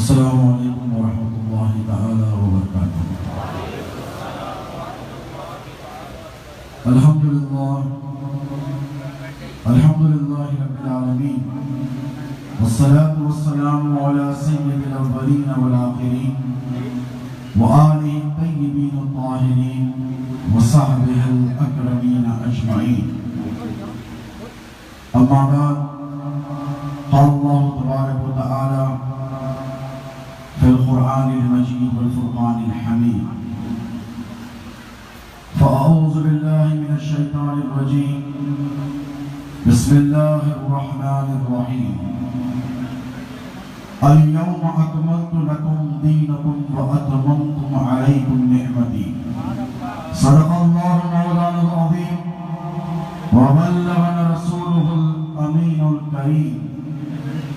السلام علیکم ورحمۃ اللہ تعالی وبرکاتہ۔ الحمدللہ رب العالمین، والصلاة والسلام علی سید الاولین والآخرین، وآلہ الطیبین الطاہرین، وصحبہ الاکرمین اجمعین۔ اما بعد، قال اللہ تبارک وتعالی في القرآن المجيد والفرقان الحميد: فأعوذ بالله من الشيطان الرجيم، بسم الله الرحمن الرحيم، اليوم أكملت لكم دينكم وأتممت عليكم نعمتي، صدق الله مولانا العظيم، وبلغنا رسوله الأمين الكريم،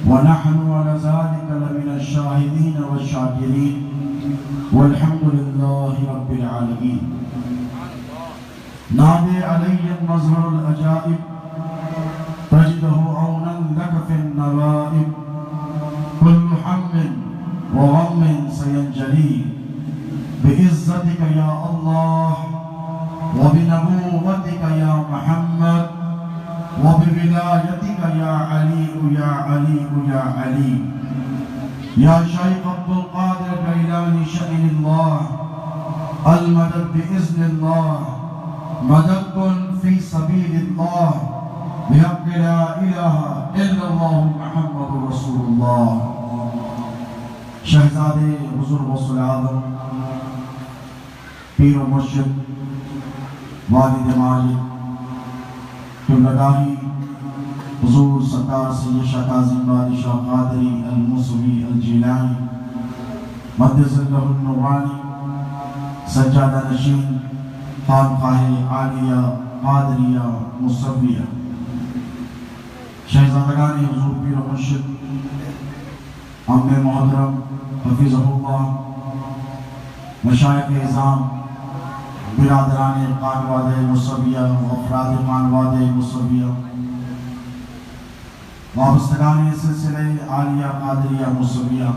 ونحن على ذلك لمن الشاهدين والشاكرين، والحمد لله رب العالمين۔ نادي علي المظهر العجائب، تجده عونا لك في النوائب، كل هم وغم سينجلي بعزتك يا الله، وبنبوتك يا محمد، وبولايتك يا علي يا علي يا علي، يا شيخ عبد القادر الجيلاني شأن الله، المدد بإذن الله، مدد في سبيل الله، بحق لا إله إلا الله محمد رسول الله۔ شہزادے حضور غوث العظم، پیر و مرشد، والد ماجد، قبلگاہی حضور سرکار سید شاہ کاظم بادشاہ قادری الموسوی الجیلانی مد ظلہ النورانی، سجادہ نشین خانقاہ عالیہ قادریہ مصویہ، شہزادگان حضور پیر و مرشد، عم محترم حفظہ اللہ، مشائخ اعظام، برادران خانوادہ مصویہ و افراد خانوادہ مصویہ، وابستگان سلسلہ عالیہ قادریہ مصویہ،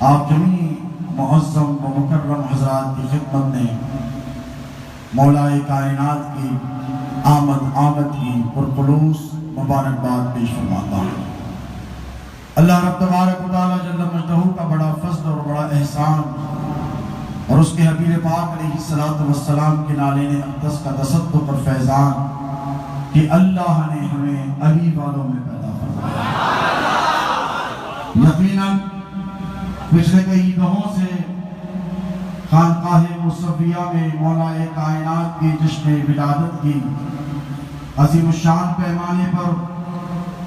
آپ جميع معظم و مکرم حضرات کی خدمت میں مولا کائنات کی آمد کی پرخلوص مبارکباد پیش فرماتا ہوں۔ اللہ رب تبارک و تعالی جل مجدہ کا بڑا فضل اور بڑا احسان، اور اس کے حبیب پاک علیہ السلام کے نالین اقدس کا تصدق اور فیضان کہ اللہ نے ہمیں علی والوں میں پیدا فرمایا۔ یقیناً پچھلے کئی دہوں سے خانقاہ مصویہ میں مولا کائنات کی جشن ولادت کی عظیم الشان پیمانے پر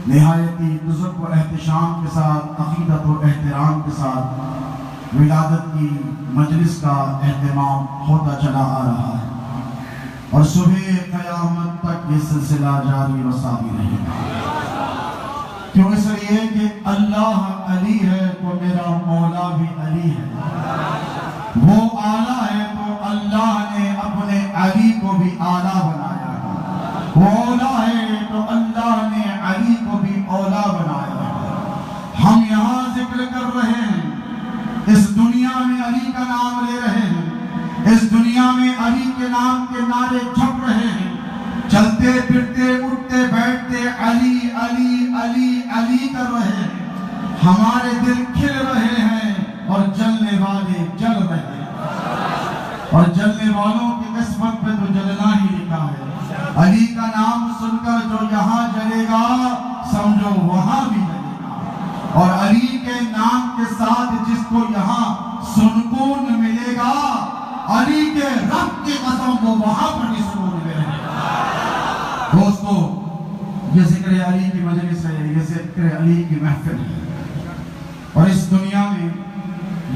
نہایتی بزرگ و احتشام کے ساتھ، عقیدت و احترام کے ساتھ ولادت کی مجلس کا اہتمام ہوتا چلا آ رہا ہے، اور صبح قیامت تک یہ سلسلہ جاری و ساری رہے گا۔ کیوں؟ اس لیے کہ اللہ علی ہے تو میرا مولا بھی علی ہے، وہ اعلیٰ ہے تو اللہ نے اپنے علی کو بھی اعلیٰ بنایا، وہ اولیٰ ہے تو اللہ نے علی کو بھی اولیٰ بنایا۔ ہم یہاں ذکر کر رہے ہیں، اس دنیا میں علی کا نام لے رہے ہیں، اس دنیا میں علی کے نام کے نعرے چھپ رہے ہیں، چلتے پھرتے اٹھتے بیٹھتے علی علی علی علی کر رہے ہیں، ہمارے دل کھل رہے ہیں اور جلنے والے جل رہے ہیں، اور جلنے والوں کی قسمت پہ تو جلنا ہی لکھا ہے۔ علی کا نام سن کر جو یہاں جلے گا سمجھو وہاں بھی جلے گا، اور علی کے نام کے ساتھ جس کو یہاں سکون ملے گا علی کے رب کی قسم وہ وہاں پر بھی سکون میں رہے۔ دوستو، یہ ذکر علی کی مجلس ہے، یہ ذکر علی کی محفل ہے، اور اس دنیا میں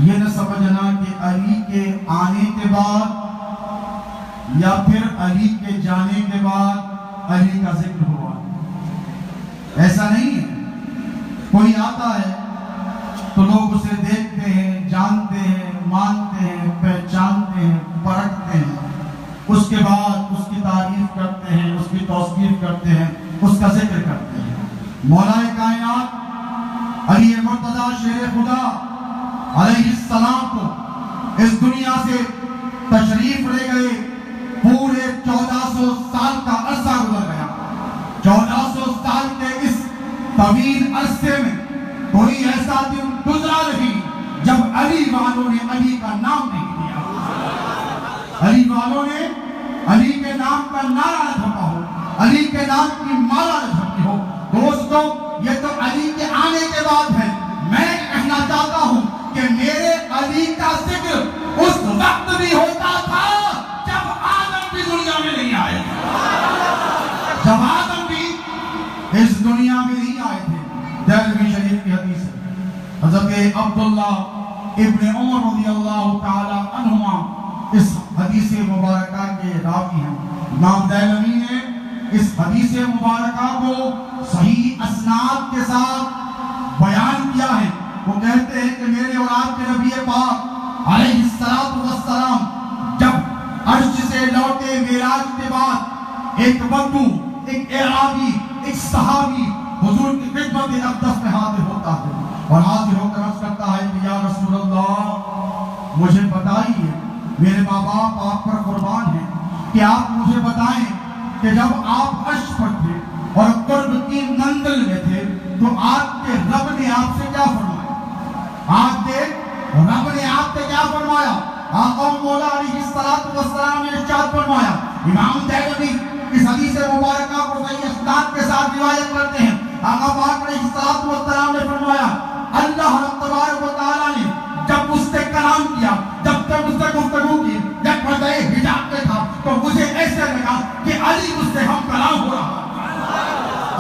یہ نہ سمجھنا کہ علی کے آنے کے بعد یا پھر علی کے جانے کے بعد علی کا ذکر ہوا، ایسا نہیں ہے۔ کوئی آتا ہے تو لوگ اسے دیکھتے ہیں، جانتے ہیں، مانتے ہیں، پہچانتے ہیں، پرکھتے ہیں، اس کے بعد اس کی تعریف کرتے ہیں، اس کی توصیف کرتے ہیں، اس کا ذکر کرتے ہیں۔ مولا کائنات علی مرتضیٰ شیر خدا علیہ السلام کو اس دنیا سے تشریف لے گئے، پورے 1400 سال کا عرصہ گزر گیا۔ 1400 سال کے اس طویل عرصے میں کوئی ایسا دن گزرا نہیں جب علی والوں نے علی کا نام نہیں لیا، علی والوں نے علی کے نام کا نعرہ نہ جھپا ہو، علی کے نام کی مالا نہ جھپی ہو۔ دوستو، یہ تو علی کے آنے کے بعد ہے۔ میں کہنا چاہتا ہوں کہ میرے علی کا ذکر اس وقت بھی ہوتا تھا جب آدم بھی دنیا میں نہیں آئے تھے، جب آدم بھی اس دنیا میں نہیں آئے تھے۔ دہلوی شریف کی حدیث ہے، حضرت عبداللہ ابن عمر رضی اللہ تعالی عنہما اس حدیث مبارکہ کے راوی ہیں۔ امام دہلوی نے اس حدیث مبارکہ کو صحیح اسناد کے ساتھ بیان کیا ہے۔ وہ کہتے ہیں کہ میرے اور آپ کے نبی پاک علیہ السلام جب عرش سے لوٹے معراج کے بعد ایک بدو، ایک اعرابی، ایک صحابی حضور کی خدمت اقدس میں حاضر ہوتا ہے اور حاضر ہو کر عرض کرتا ہے کہ یا رسول اللہ، مجھے بتائیے، میرے ماں باپ آپ پر قربان ہیں، کہ آپ مجھے بتائیں کہ جب آپ عرش پر تھے اور قرب کی منزل میں تھے تو آپ کے رب نے آپ سے کیا فرمایا؟ آپ کے رب نے آپ سے کیا فرمایا؟ آقا مولا علیہ السلام نے ارشاد فرمایا۔ امام دہلوی اس حدیث مبارکہ کو صحیح اسناد کے ساتھ روایت کرتے ہیں۔ آقا پاک علیہ السلام نے فرمایا، اللہ تبارک و تعالیٰ نے جب اس سے کلام کیا، جب تک اس سے گفتگو کی، جب پردہ حجاب پہ تھا، تو مجھے ایسے لگا کہ علی مجھ سے ہم کلام ہو رہا۔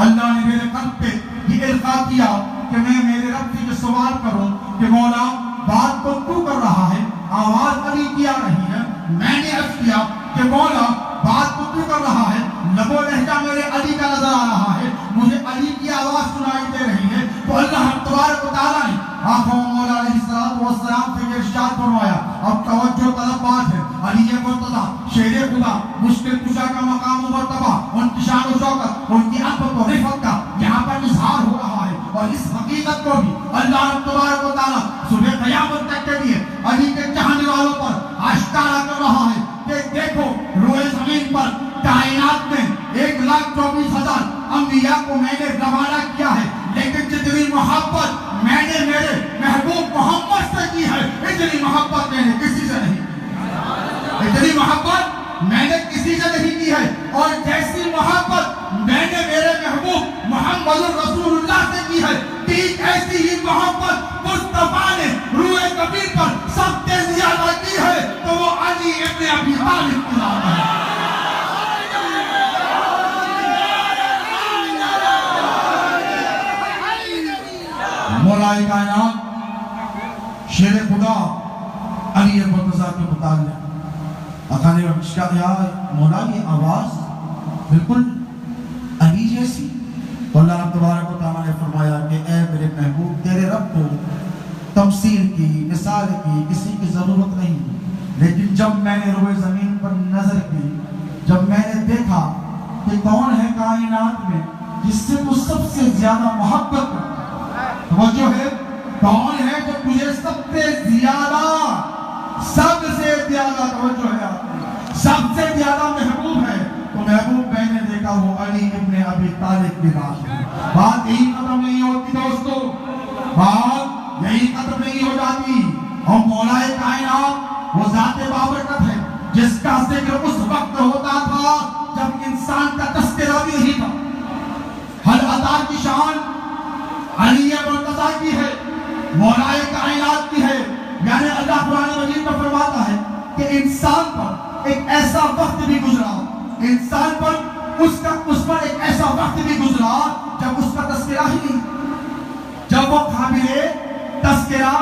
اللہ نے میرے قلب پہ یہ القاء کیا کہ میں میرے رب سے یہ سوال کروں کہ مولا، بات تو تو کر رہا ہے، آواز علی کی آ رہی ہے۔ میں نے عرض کیا کہ مولا، بات تو کر رہا ہے، لب و لہجہ میرے علی کا نظر آ رہا ہے، مجھے علی کی آواز سنائی دے رہی ہے۔ تو اللہ تبارک و تعالیٰ نے آقا مولا علیہ السلام سے یہ ارشاد فرمایا، اب توجہ طلب بات ہے، علی مرتضیٰ شیر خدا، مشکل کشا کا مقام و مرتبہ، ان کی شان و شوکت، ان کی عظمت و رفعت کا یہاں پر اظہار ہو رہا ہے، اور اس حقیقت کو بھی اللہ تبارک و تعالیٰ صبح قیامت تک کے لیے علی کے چاہنے والوں پر آشکارا کر رہا ہے کہ دیکھو، روئے زمین پر کائنات میں 1,24,000 انبیاء کو میں نے روانہ کیا ہے، لیکن جتنی محبت میں نے میرے محبوب محمد سے کی ہے، اتنی محبت میں نے کسی سے نہیں، اتنی محبت میں نے کسی سے نہیں کی ہے، اور جیسی محبت میں نے میرے محبوب محمد رسول اللہ سے کی ہے، ٹھیک ایسی ہی محبت مصطفیٰ نے روئے کبیر پر سب سے زیادہ کی ہے، تو وہ علی ابن ابی طالب کی ذات ہے۔ مولا کائنات شیر خدا علی مرتضیٰ کے متعلق آقا نے کہا، مولا یہ آواز بالکل علی جیسی۔ تو اللہ تبارک و تعالیٰ نے فرمایا کہ اے میرے محبوب، تیرے رب کو تمثیل کی، مثال کی کسی کی ضرورت نہیں، لیکن جب میں نے روئے زمین پر نظر کی، جب میں نے دیکھا کہ کون ہے کائنات میں جس سے تو سب سے زیادہ محبت کرتا ہے، توجہ ہے، کون ہے جو تجھے سب سے زیادہ توجہ ہے، سب سے زیادہ محبوب ہے، تو محبوب میں نے دیکھا وہ علی ابن ابی طالب کی ذات ہے۔ بات یہی ختم نہیں ہوتی دوستو، بات یہی ختم نہیں ہو جاتی، اور مولا کائنات وہ ذات بابرکت ہے جس کا ذکر اس وقت ہوتا تھا جب انسان کا تذکرہ بھی نہیں تھا۔ حل عطا کی شان علی مرتضیٰ کی ہے، مولا کائنات کی ہے، یعنی اللہ قرآن مجید میں فرماتا ہے کہ انسان ایک ایسا وقت بھی گزرا، انسان پر اس پر ایک ایسا وقت بھی گزرا جب اس کا تذکرہ ہی نہیں، جب وہ قابل تذکرہ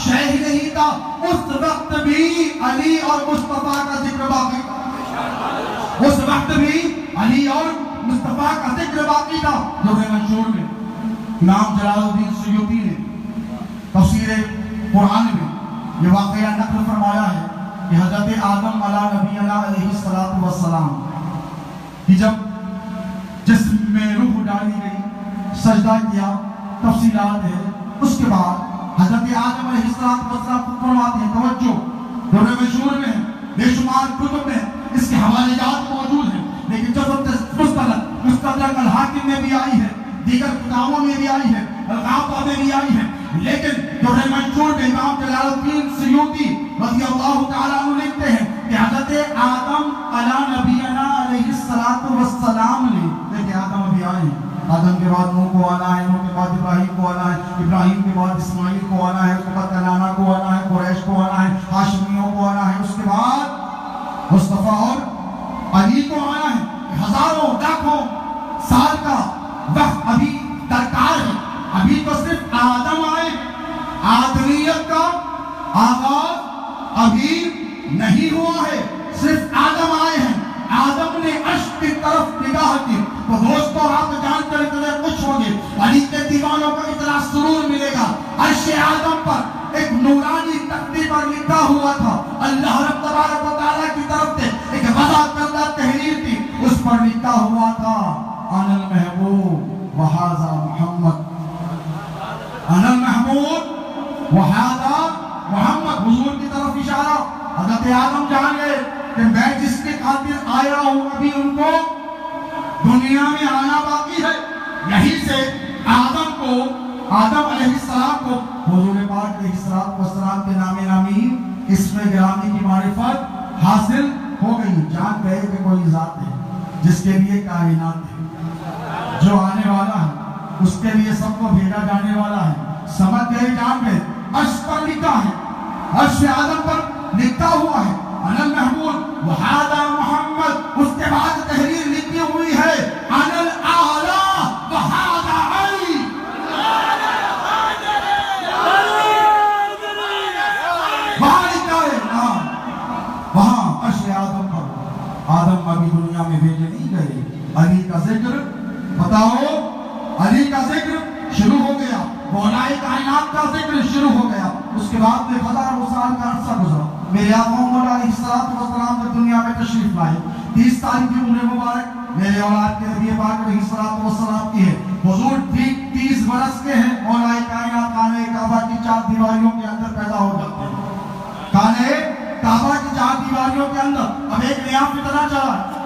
شے ہی نہیں تھا، اس وقت بھی علی اور مصطفیٰ کا ذکر باقی تھا، اس وقت بھی علی اور مصطفیٰ کا ذکر باقی تھا۔ درر منشور میں امام جلال الدین سیوطی نے تفسیر قرآن میں یہ واقعہ نقل فرمایا ہے کہ حضرت آدم علیہ نبینا علیہ السلام کہ جب جسم میں روح ڈالی گئی، سجدہ کیا، تفصیلات ہے، اس کے بعد حضرت آدم علیہ السلام فرماتے ہیں، توجہ، درر منشور میں بے شمار کتب میں اس کے حوالے جات موجود ہیں، لیکن جب مستدرک الحاکم میں بھی آئی ہے، دیگر کتابوں میں بھی آئی ہے، الغابہ میں بھی آئی ہے، لیکن درر منشور میں امام جلال الدین سیوطی رضی اللہ تعالیٰ عنہ لکھتے ہیں کہ حضرت آدم علیہ نبینا علیہ السلام نے، دیکھیں آدم ابھی آئے ہیں، آدم کے بعد نوح کو آنا ہے، نوح کے بعد ابراہیم کو آنا ہے، ابراہیم کے بعد اسماعیل کو آنا ہے، اس کے بعد کنعانہ کو آنا ہے، قریش کو آنا ہے، ہاشمیوں کو آنا ہے، اس کے بعد مصطفیٰ اور علی کو آنا ہے۔ ہزاروں لاکھوں سال کا وقت ابھی درکار ہے، ابھی تو صرف آدم آئے، آدمیت کا آغاز ابھی نہیں ہوا ہے، صرف آدم آئے ہیں، آدم نے عرش کی طرف نگاہ کی تو دوستوں آپ جان کر اتنے خوش ہوں گے، علی کے دیوانوں کو اتنا سرور ملے گا۔ عرش آدم پر ایک نورانی تختی پر لکھا ہوا تھا، اللہ رب تبارک و تعالیٰ کی طرف سے ایک وضع کردہ تحریر تھی، اس پر لکھا ہوا تھا انا المحبوب وہذا محمد، انا المحمود وہذا محمد، حضور کی طرف اشارہ۔ حضرت آدم جان گئے کہ میں جس کے خاطر آیا ہوں ابھی ان کو دنیا میں آنا باقی ہے، یہیں سے آدم علیہ السلام کو حضور پاک علیہ السلام کے نام نامی اسم گرامی کی معرفت حاصل ہو گئی۔ جان گئے کہ کوئی ذات ہے جس کے لیے کائنات ہے، جو آنے والا ہے، اس کے لیے سب کو بھیجا جانے والا ہے، سمجھ گئے، جان گئے۔ عرش پر لکھا ہے، عرش آدم پر لکھا ہوا ہے انا المحمود وہذا محمد، اس کے بعد تحریر لکھی ہوئی ہے انا الاعلی وہذا علی، وہاں لکھا ہے، وہاں عرش آدم پر، آدم ابھی دنیا میں بھیجے نہیں گئے، علی کا ذکر، بتاؤ، علی کا ذکر شروع ہو گیا، مولا کائنات کا ذکر شروع ہو گیا۔ اس کے بعد میں ہزاروں سال کا عرصہ گزرا، میرے آقا مولا علیہ السلام جب دنیا میں تشریف لائے، 30 تاریخ کی عمر مبارک میرے اولاد کے نبی پاک علیہ السلام کی ہے، حضور ٹھیک 30 برس کے ہیں، مولا کائنات خانہ کعبہ کی 4 دیواریوں کے اندر پیدا ہو جاتے ہیں، خانہ کعبہ کی 4 دیواریوں کے اندر۔ اب ایک نیا فتنہ چلا ہے،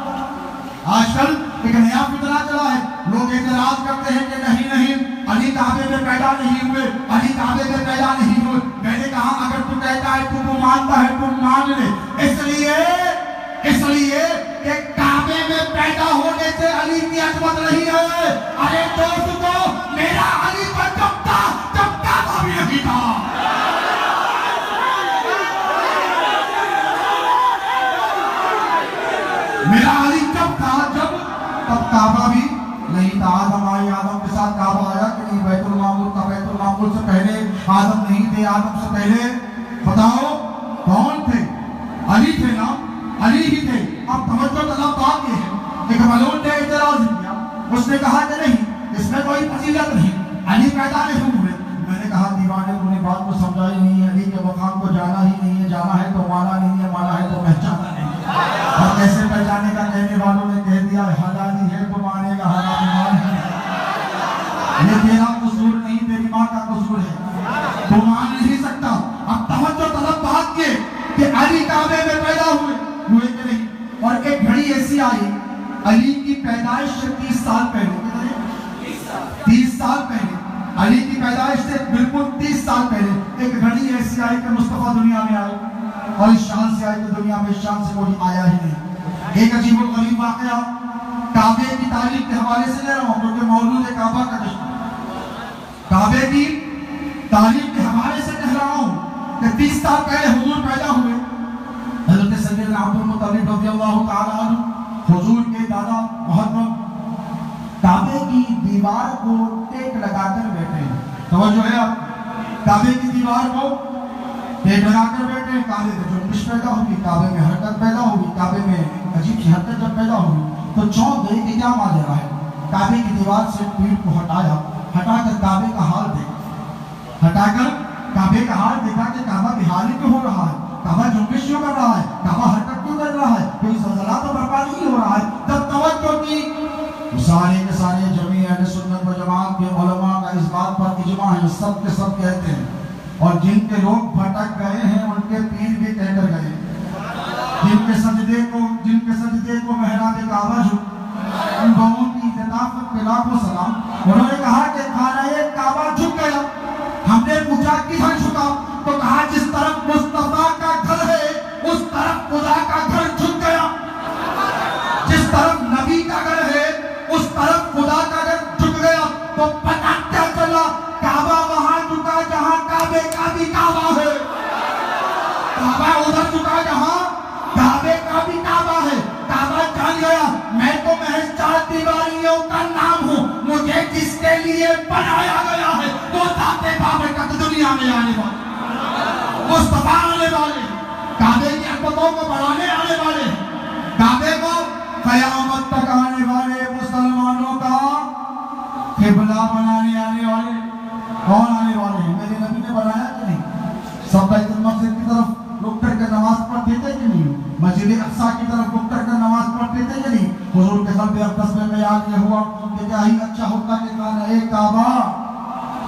آج کل ایک نیا فتنہ چلا ہے، لوگ اعتراض کرتے ہیں کہ نہیں علی کعبے میں پیدا نہیں ہوئے، علی کعبے میں پیدا نہیں ہوئے۔ میں نے کہا اگر تو کہتا ہے تو مانتا ہے تو مان لے، اس لیے کہ کعبے میں پیدا ہونے سے علی کی عظمت نہیں ہے۔ ارے دوستو، میرا علی پر کب تھا جب کعبہ بھی نہیں تھا، میرا علی کب تھا جب تب کعبہ بھی نہیں تھا۔ آدم آئے، آدم کے ساتھ کعبہ آیا کہ نہیں؟ بیت المعمور تھا، بیت المعمور سے پہلے آدم نہیں تھے، آدم سے پہلے بتاؤ کون تھے؟ علی تھے نا، علی ہی تھے۔ اب توجہ طلب بات یہ ہے کہ ملعون نے اعتراض کیا، اس نے کہا کہ نہیں، اس میں کوئی فضیلت نہیں، علی پیدا نہیں ہوئے۔ میں نے کہا دیوانے تو نے بات کو سمجھا ہی نہیں ہے، علی کے مقام کو جانا ہی نہیں ہے، جانا ہے تو مانا نہیں ہے، مانا ہے تو پہچانا نہیں ہے، اور کیسے پہچانے کا کہنے والوں نے کہہ دیا حلالی ہے تو مانے گا، حرام مان ہے، یہ تیرا قصور نہیں، تیری ماں کا قصور ہے، تو مان نہیں سکتا۔ اب توجہ طلب بات یہ کہ علی کعبے میں پیدا ہوئے کہ نہیں؟ اور ایک گھڑی ایسی آئی، علی کی پیدائش سے 30 سال پہلے، 30 سال پہلے، علی کی پیدائش سے بالکل 30 سال پہلے ایک گھڑی ایسی آئی کہ مصطفیٰ دنیا میں آئے، اور اس شان سے آئے کہ دنیا میں اس شان سے کوئی آیا ہی نہیں۔ ایک عجیب و غریب واقعہ کعبے کی تاریخ کے حوالے سے لے رہا ہوں کیونکہ مولود کعبہ کا جشن، کعبے کی تاریخ کے حوالے سے کہہ رہا ہوں کہ 30 سال پہلے حضور پیدا ہوئے، حضرت سیدنا سیدنا عبد المطلب رضی اللہ تعالیٰ عنہ حضور کے دادا محترم کعبے کی دیوار کو ٹیک لگا کر بیٹھے ہیں. توجہ ہے آپ, کعبے کی دیوار کو ٹیک لگا کر بیٹھے ہیں. کعبے میں جنبش پیدا ہوگی, کعبے میں حرکت پیدا ہوگی, کعبے میں عجیب سی حرکت جب پیدا ہوگی تو چونک گئی کہ کیا ماجرا ہے. کعبے کی دیوار سے پیٹ کو ہٹایا, ہٹا کر کعبے کا حال دیکھا, ہٹا کر کعبے کا حال دیکھا کہ کعبہ بحالی کیوں ہو رہا ہے, کعبہ جنبش کیوں کر رہا ہے, کعبہ حرکت کیوں کر رہا ہے, کوئی زلزلہ تو برپا نہیں ہو رہا ہے. جب توجہ کی سارے کے سارے جمعی اہل سنت و جماعت کے علماء کا اس بات پر اجماع ہے, سب کے سب کہتے ہیں, اور جن کے لوگ بھٹک گئے ہیں ان کے پیر بھی کہہ کر گئے, جن کے سجدے کو محراب کعبہ جھک, ان دونوں کی لطافت پہ لاکھوں سلام. انہوں نے کہا کہ خانہ کعبہ جھک گیا. ہم نے پوچھا کدھر جھکا, تو کہا جس طرف مصطفیٰ کا گھر ہے اس طرف خدا کا گھر جھک گیا, جس طرف نبی کا گھر ہے اس طرف خدا کا گھر جھک گیا. تو پتہ کیا چلا, کعبہ وہاں جھکا جہاں کعبے کا بھی کعبہ ہے, کعبہ ادھر جھکا جہاں کعبے کا بھی کعبہ ہے. کعبہ جان گیا میں تو محض 4 دیواریوں کا نام ہوں, مجھے جس کے لیے بنایا گیا ہے وہ ذات بابرکت دنیا میں آنے والے, مصطفیٰ آنے والے, کعبے کی عظمتوں کو بڑھانے آنے والے, کعبے کو قیامت تک آنے والے مسلمانوں کا قبلہ بنانے آنے والے. کون آنے والے ہیں؟ میرے نبی نے بنایا کہ نہیں؟ سب بیت المقدس کی طرف رک کر کے نماز پڑھتے تھے کہ نہیں؟ مسجد اقصی کی طرف رک کر کے نماز پڑھتے تھے کہ نہیں؟ حضور کے قلب اقدس میں خیال یہ ہوا کہ کیا ہی اچھا ہوتا کہ خانہ کعبہ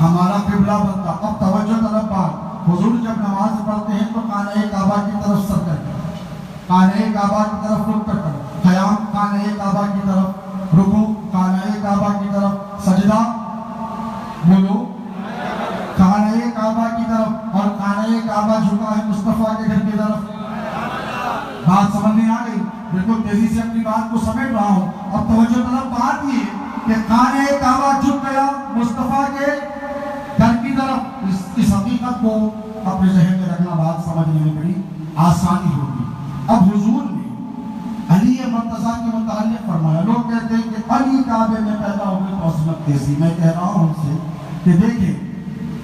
ہمارا قبلہ بنتا. اب توجہ طلب بات, حضور جب نماز پڑھتے ہیں تو خانہ کعبہ کی طرف سر کر کے, خانہ کعبہ کی طرف رک کر قیام, خانہ کعبہ کی طرف رکوع, خانہ کعبہ کی طرف سجدہ, بولو خانہ کعبہ کی طرف, اور خانہ کعبہ جھکا ہے مصطفیٰ کے گھر کی طرف. بات سمجھ میں آ گئی؟ بالکل تیزی سے اپنی بات کو سمیٹ رہا ہوں. اب توجہ طلب بات یہ کہ خانہ کعبہ جھک گیا مصطفیٰ کے گھر کی طرف. اس حقیقت کو اپنے ذہن میں رکھنا, بات سمجھنے میں بڑی آسانی ہوگی. اب حضور نے علی مرتضیٰ کے متعلق فرمایا, لوگ کہتے ہیں کہ علی کعبے میں پیدا ہوئے تو عظمت کیسی. میں کہہ رہا ہوں ان سے کہ دیکھیں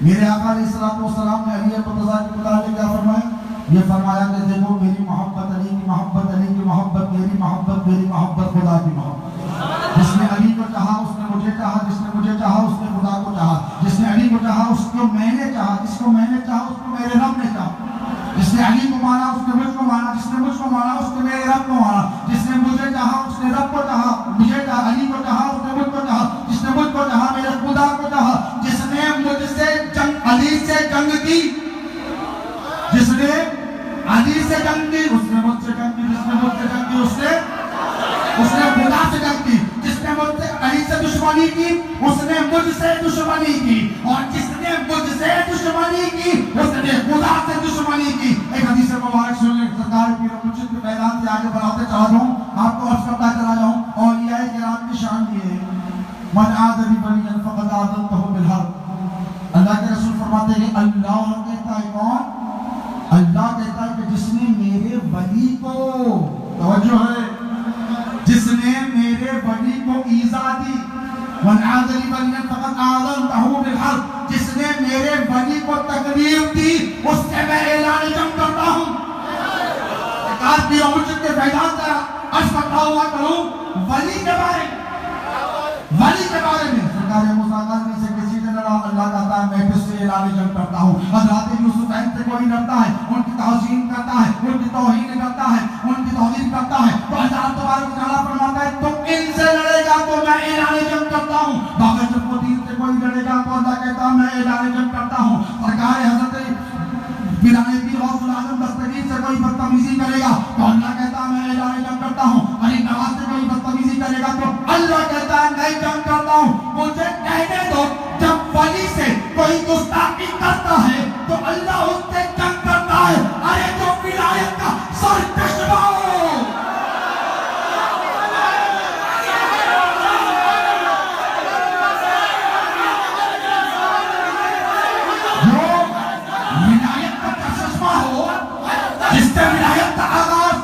میرے آقا علیہ السلام نے علی مرتضیٰ کے متعلق کیا فرمایا؟ یہ فرمایا کہ دیکھو میری محبت علی کی محبت, علی کی محبت میری محبت, میری محبت خدا کی محبت. جس نے علی کو چاہا اس نے مجھے چاہا, جس نے مجھے چاہا اس نے خدا کو چاہا, جس نے علی کو چاہا اس کو میں نے چاہا, جس کو میں نے چاہا اس کو میرے رب نے چاہا, جس نے علی کو مانا اس نے مجھ کو مانا, جس نے مجھ کو مانا اس نے میرے رب کو مانا, جس نے مجھے چاہا اس نے رب کو چاہا, مجھے چاہا علی کو چاہا اس نے مجھ کو چاہا, جس نے مجھ کو چاہا میرے خدا کو چاہا. جس نے مجھ سے جنگ علی سے جنگ کی, جس نے علی سے جنگ کی اس نے مجھ سے جنگ کی, جس نے مجھ سے جنگ کی اس نے خدا سے جنگ کی, جس نے مجھ سے علی سے دشمنی کی اس نے مجھ سے دشمنی کی, اور جس نے مجھ سے دشمنی کی اس نے خدا سے دشمنی کی. ایک حدیث مبارک سن لیں, سرکار کی رحمت کے میدان سے آگے بڑھاتے چلا جاؤں, آپ کو عرض کرتا چلا جاؤں. اولیاء کرام کی شان یہ ہے, من عاد لی ولیا فقد عاذنتہ بالحرب. اللہ کے رسول فرماتے ہیں اللہ کہتا ہے کون؟ اللہ کہتا ہے کہ جس نے میرے ولی کو, توجہ ہے, جس نے میرے ولی کو ایذا دی, من عاد لی ولیا فقد عاذنتہ بالحرب, جس نے میرے ولی کو تکلیف دی اس سے میں اعلان جنگ کرتا ہوں. ایک کی عمر کے میدان سے عرض کرتا ہوا کروں ولی کے بارے میں. سرکار موسیٰ سے کسی سے لڑا, اللہ کہتا ہے میں کس سے اعلان جنگ کرتا ہوں. حضرات یوسف سے کوئی لڑتا ہے, ان کی تعظیم کرتا ہے, ان کی توہین کرتا ہے, ان کی توہین کرتا ہے, تو اللہ تبارک و تعالیٰ فرماتا ہے تم ان سے لڑے گا تو میں اعلان جنگ کرتا ہوں. باقی جب وہ دین سے کوئی لڑے گا تو اللہ کہتا ہے میں اعلان جنگ کرتا ہوں. سرکار حضرت پیرانے کی غوث العظم دستگیر سے کوئی بدتمیزی کرے گا تو اللہ کہتا ہے میں اعلان جنگ کرتا ہوں. علی نواز سے کوئی بدتمیزی کرے گا تو اللہ کہتا ہے میں جنگ کرتا ہوں. مجھے کہنے دو جب ولی سے کوئی گستاخی کرتا ہے تو اللہ اس سے جنگ کرتا ہے. ارے جو ولایت کا سر چشمہ ہو, جو ولایت کا چشمہ ہو, جس سے ولایت کا آغاز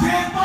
600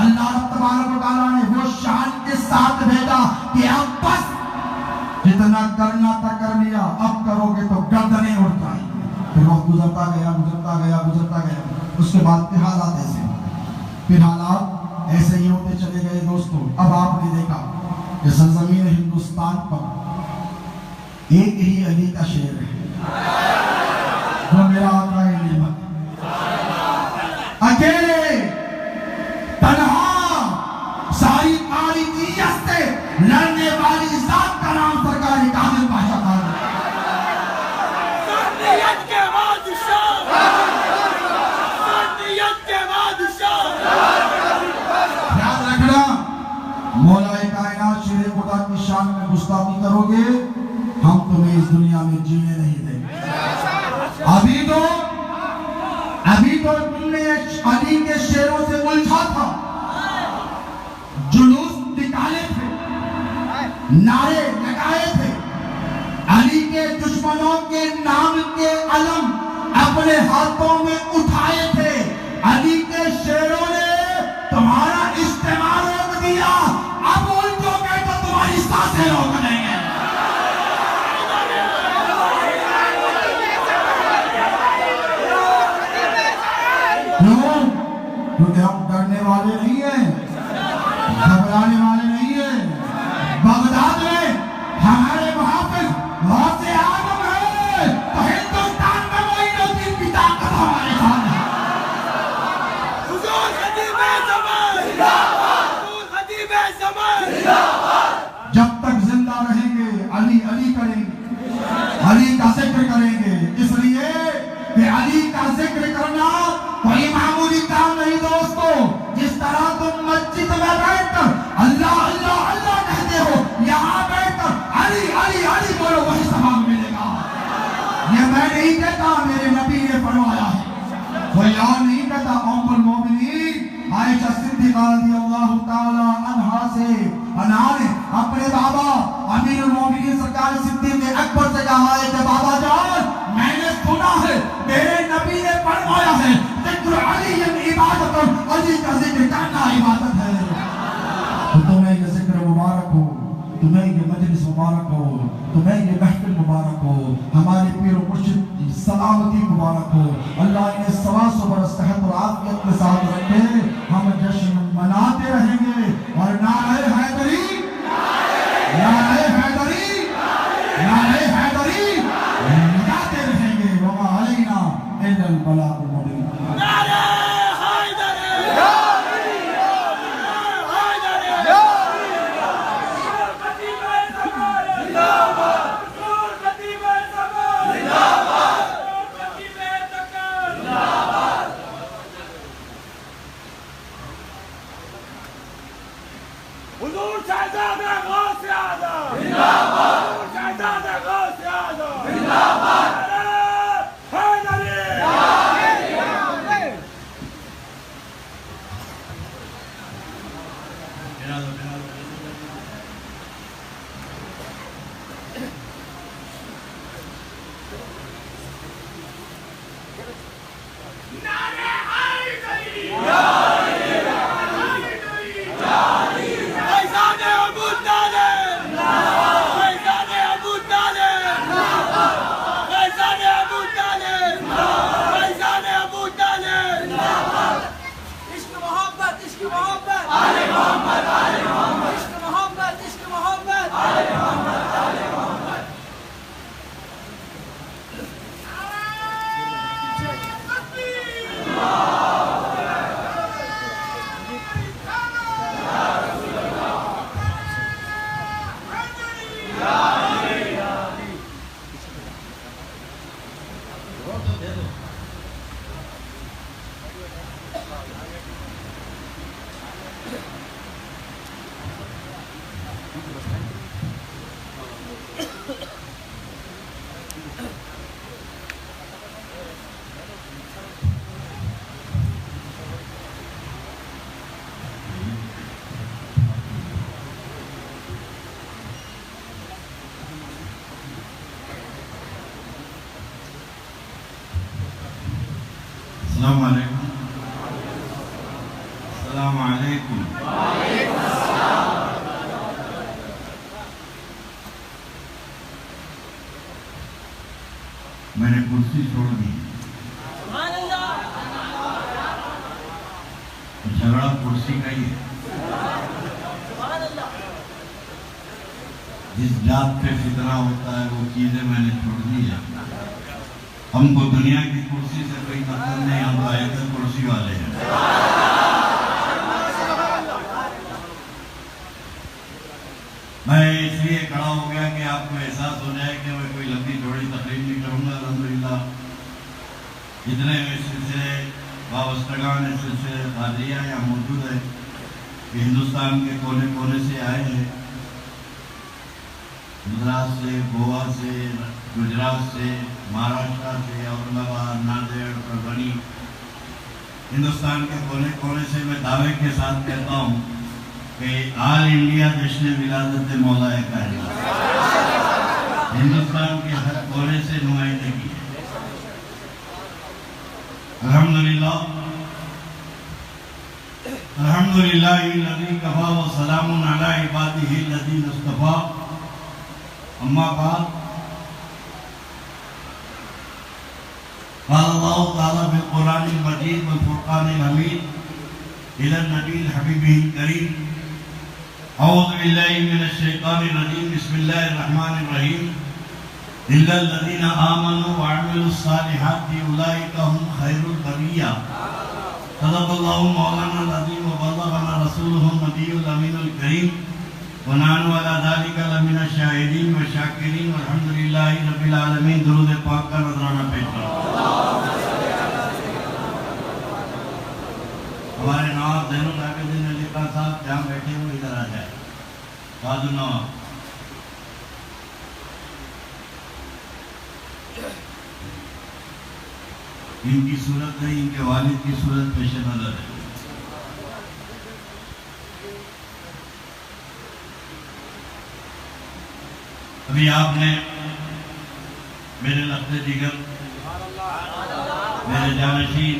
اللہ تبارک و تعالیٰ نے وہ شان کے ساتھ بھیجا کہ اب بس جتنا کرنا تھا کر لیا، اب کرو گے تو گردنیں اڑ جائیں گی۔ پھر وقت گزرتا گیا گزرتا گیا گزرتا گیا، اس کے بعد پھر حالات ایسے پھر حالات ایسے ہی ہوتے چلے گئے دوستو۔ اب آپ نے دیکھا کہ سرزمین ہندوستان پر ایک ہی علی کا شعر ہے، وہ میرا آقا نعمت، اکیلے تنہا ساری تاریخیت سے لڑنے والی ذات کا نام سرکار کامل پاشا تھا۔ سنیت کے بادشاہ، سنیت کے بادشاہ۔ یاد رکھنا، مولا کائنات شیر خدا کی شان میں گستاخی کرو گے، ہم تمہیں اس دنیا میں جینے نہیں دیں گے۔ ابھی تو تم نے علی کے شیروں سے الجھا تھا، جلوس نکالے تھے، نعرے لگائے تھے، علی کے دشمنوں کے نام کے علم اپنے ہاتھوں میں اٹھائے تھے۔ علی کے شیروں نے تمہارا اجتماع روک دیا، اب الٹو گئے تو تمہاری سانسیں روک دیں گے۔ کیونکہ ہم ڈرنے والے نہیں ہیں، گھبرانے والے نہیں ہیں۔ بغداد میں ہمارے محافظ غوث اعظم ہے، تو ہندوستان میں معین الدین کی طاقت ہمارے ساتھ ہے۔ حضور خطیب زمان، حضور خطیب زمان۔ جب تک زندہ رہیں گے علی علی کریں گے، علی کا ذکر کریں گے، اس لیے کہ علی کا ذکر کرنا کوئی معمولی کام نہیں دوستو۔ جس طرح تم مسجد میں بیٹھ کر اللہ اللہ اللہ کہتے ہو، یہاں بیٹھ کر علی علی علی بولو، وہی ثواب ملے گا۔ یہ میں نہیں کہتا، میرے نبی نے فرمایا ہے، کوئی اور نہیں کہتا۔ ام المومنین عائشہ صدیقہ رضی اللہ تعالی عنہا سے نے اپنے بابا امیر المومنین سرکار صدیق اکبر سے کہا ہے کہ بابا جان، میں نے سنا ہے میرے نبی نے فرمایا ہے ذکر علی عبادت، علی کا ذکر کرنا عبادت ہے۔ تو تمہیں یہ ذکر مبارک ہو، تمہیں یہ مجلس مبارک ہو، تمہیں یہ محفل مبارک ہو، ہمارے پیر و مرشد کی سلامتی مبارک ہو، اللہ انہیں سواس و برس صحت اور عافیت کے ساتھ رکھے۔ ہم جشن مناتے رہیں گے اور نعرہ حیدری، نعرہ حیدری، نعرہ حیدری لگاتے رہیں گے۔ وما علینا الا البلاغ المبین۔ نعرہ حیدری، حیدری، حضور خطیب زمان، حضور خطیب زمان، حضور خطیب زمان۔ حضور شہزادہ غوث اعظم، حضور شہزادہ غوث اعظم، حیدری۔ نعرہ حیدری، فیضان ابو طالب، فیضان ابو طالب، فیضان ابو طالب، فیضان ابو طالب۔ عشق محبت، عشق محبت، آل محمد، آل محمد، عشق محبت، عشق محبت، آل محمد، آل محمد۔ السلام علیکم۔ علیکم۔ میں نے کرسی چھوڑ دی، جھگڑا کرسی کا ہی ہے۔ جس ذات پہ فتنہ ہوتا ہے وہ چیزیں میں نے چھوڑ دی ہے۔ ہم کو دنیا کی کرسی سے کوئی مطلب نہیں، ہم تو آیت کرسی والے ہیں۔ میں اس لیے کھڑا ہو گیا کہ آپ کو احساس ہو جائے کہ میں کوئی لمبی چوڑی تقریر نہیں کروں گا۔ الحمدللہ جتنے سلسلے وابستگان اس سلسلے قادریہ یہاں موجود ہے، کہ ہندوستان کے کونے کونے سے آئے ہیں، گجرات سے، گوا سے، گجرات سے، مہاراشٹر سے، اورنگ آباد، ناندیڑ، پربھنی، ہندوستان کے کونے کونے سے میں دعوے کے ساتھ کہتا ہوں کہ آل انڈیا جشن ولادت مولا کائنات ہندوستان کے ہر کونے سے نمائندگی ہے۔ الحمدللہ الحمدللہ الذی کفا وسلام علی عبادہ الذین اصطفیٰ، اما بعد، قال اللہ تعالیٰ بالقرآن المجید والفرقان الحمید الی النبی الحبیب الکریم، اعوذ باللہ من الشیطان الرجیم، بسم اللہ الرحمن الرحیم، الا الذین آمنوا وعملوا الصالحات اولئک هم خیر البریہ، صدق اللہ مولانا العظیم وبلغنا رسولہ النبی الامین الکریم، ونحن علی ذلک لمن الشاہدین والشاکرین، والحمدللہ رب العالمین۔ درود پاک کا نذرانہ پیش کریں۔ ہمارے نواب زین العابدین علی خان صاحب جہاں بیٹھے ہوئے ادھر آ جائے، تاج النواب۔ ان کی صورت نہیں، ان کے والد کی صورت پیش نظر ہے۔ ابھی آپ نے میرے لفظ جگر، میرے جانشین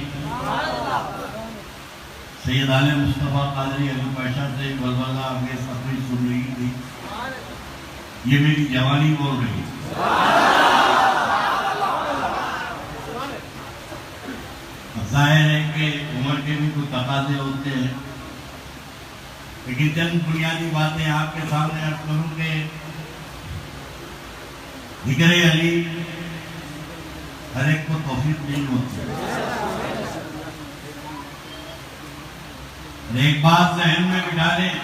سید آل مصطفیٰ قادری علی پاشا سے ولولہ انگیز تقریر سن رہی تھی، یہ میری جوانی بول رہی ہے۔ ظاہر ہے کہ عمر کے بھی کوئی تقاضے ہوتے ہیں، لیکن چند بنیادی باتیں آپ کے سامنے عرض کروں کہ ذکر علی ہر ایک کو توفیق نہیں ہوتی۔ ایک بات ذہن میں بٹھا لیں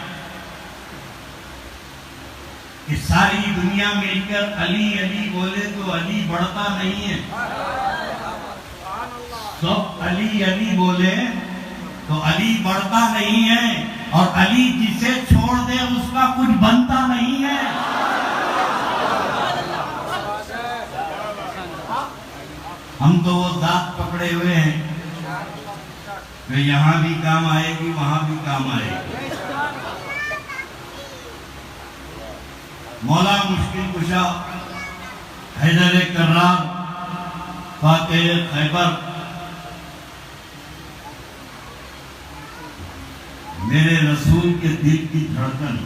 کہ ساری دنیا مل کر علی علی بولے تو علی بڑھتا نہیں ہے، سب علی علی بولے تو علی بڑھتا نہیں ہے، اور علی جسے چھوڑ دے اس کا کچھ بنتا نہیں ہے۔ ہم تو وہ ذات پکڑے ہوئے ہیں کہ یہاں بھی کام آئے گی، وہاں بھی کام آئے گی۔ مولا مشکل کشا، حیدر کرار، فاتح خیبر، میرے رسول کے دل کی دھڑکن،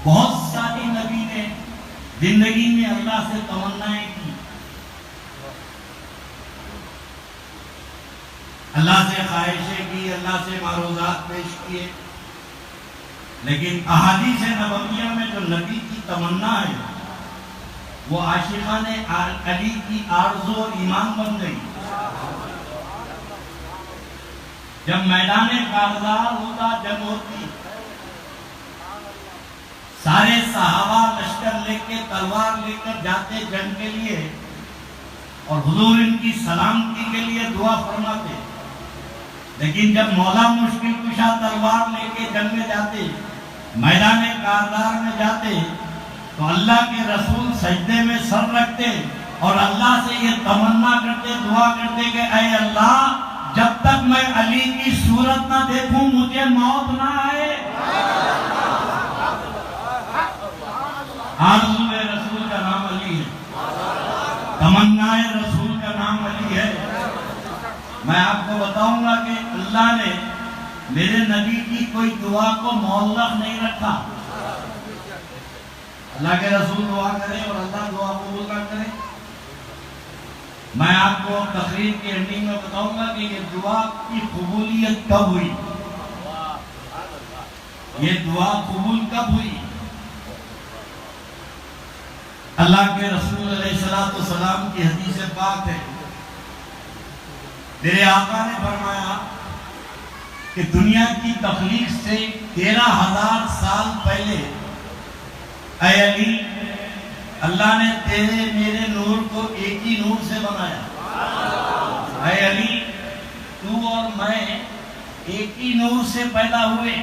بہت ساری نبی نے زندگی میں اللہ سے تمنائیں کی، اللہ سے خواہشیں کی، اللہ سے معروضات پیش کیے، لیکن احادیث نبویہ میں جو نبی کی تمنا ہے وہ عاشقان علی کی آرزو اور ایمان بن گئی۔ جب میدان کارزار ہوتا، جنگ ہوتی، سارے صحابہ لشکر لے کے، تلوار لے کر جاتے جنگ کے لیے، اور حضور ان کی سلامتی کے لیے دعا فرماتے، لیکن جب مولا مشکل کشا تلوار لے کے جنگ میں جاتے، میدان کارزار میں جاتے، تو اللہ کے رسول سجدے میں سر رکھتے اور اللہ سے یہ تمنا کرتے، دعا کرتے کہ اے اللہ، جب تک میں علی کی صورت نہ دیکھوں مجھے موت نہ آئے۔ آرزو رسول کا نام علی ہے، تمنا رسول کا نام علی ہے۔ میں آپ کو بتاؤں گا کہ اللہ نے میرے نبی کی کوئی دعا کو معلق نہیں رکھا. اللہ کے رسول دعا کرے اور اللہ دعا قبول نہ کرے. میں آپ کو تقریر کے اینڈنگ میں بتاؤں گا کہ یہ دعا کی قبولیت کب ہوئی. یہ دعا قبول کب ہوئی؟ اللہ کے رسول علیہ السلام کی حدیث پاک ہے. میرے آقا نے فرمایا کہ دنیا کی تخلیق سے 13,000 سال پہلے اے علی اللہ نے تیرے میرے نور کو ایک ہی نور سے بنایا. اے علی تو اور میں ایک ہی نور سے پیدا ہوئے.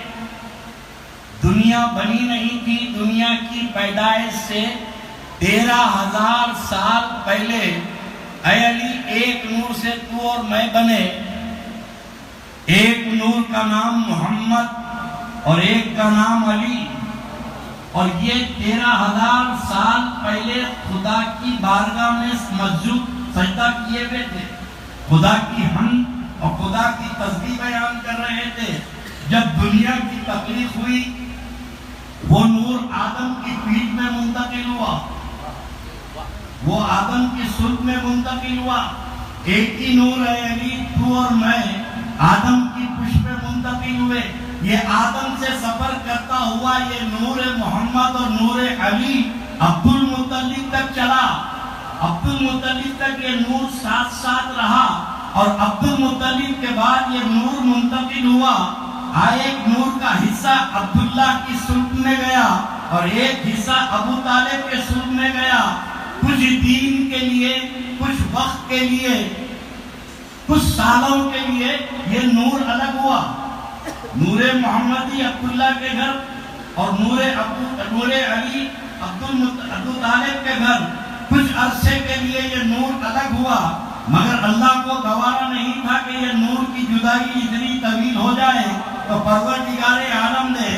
دنیا بنی نہیں تھی. دنیا کی پیدائش سے 13,000 سال پہلے اے علی ایک نور سے تو اور میں بنے. ایک نور کا نام محمد اور ایک کا نام علی. اور یہ 13,000 سال پہلے خدا کی بارگاہ میں مسجود سجدہ کیے ہوئے تھے. خدا کی حمد اور خدا کی تسبیح بیان کر رہے تھے. جب دنیا کی تخلیق ہوئی وہ نور آدم کی پیٹھ میں منتقل ہوا. وہ آدم کی صلب میں منتقل ہوا. ایک ہی نور ہے علی تو اور میں آدم کی پشت میں منتقل ہوئے. یہ آدم سے سفر کرتا ہوا یہ نور محمد اور نور علی عبد المطلب تک چلا. عبد المطلب تک یہ نور ساتھ ساتھ رہا اور عبد المطلب کے بعد یہ نور منتقل ہوا. ایک نور کا حصہ عبداللہ کی صلب میں گیا اور ایک حصہ ابو طالب کے صلب میں گیا. کچھ دین کے لیے کچھ وقت کے لیے کچھ سالوں کے لیے یہ نور الگ ہوا. نور محمدی عبداللہ کے گھر اور نور علی ابو طالب کے گھر کچھ عرصے کے لیے یہ نور الگ ہوا. مگر اللہ کو گوارا نہیں تھا کہ یہ نور کی جدائی اتنی طویل ہو جائے. تو پروردگار عالم نے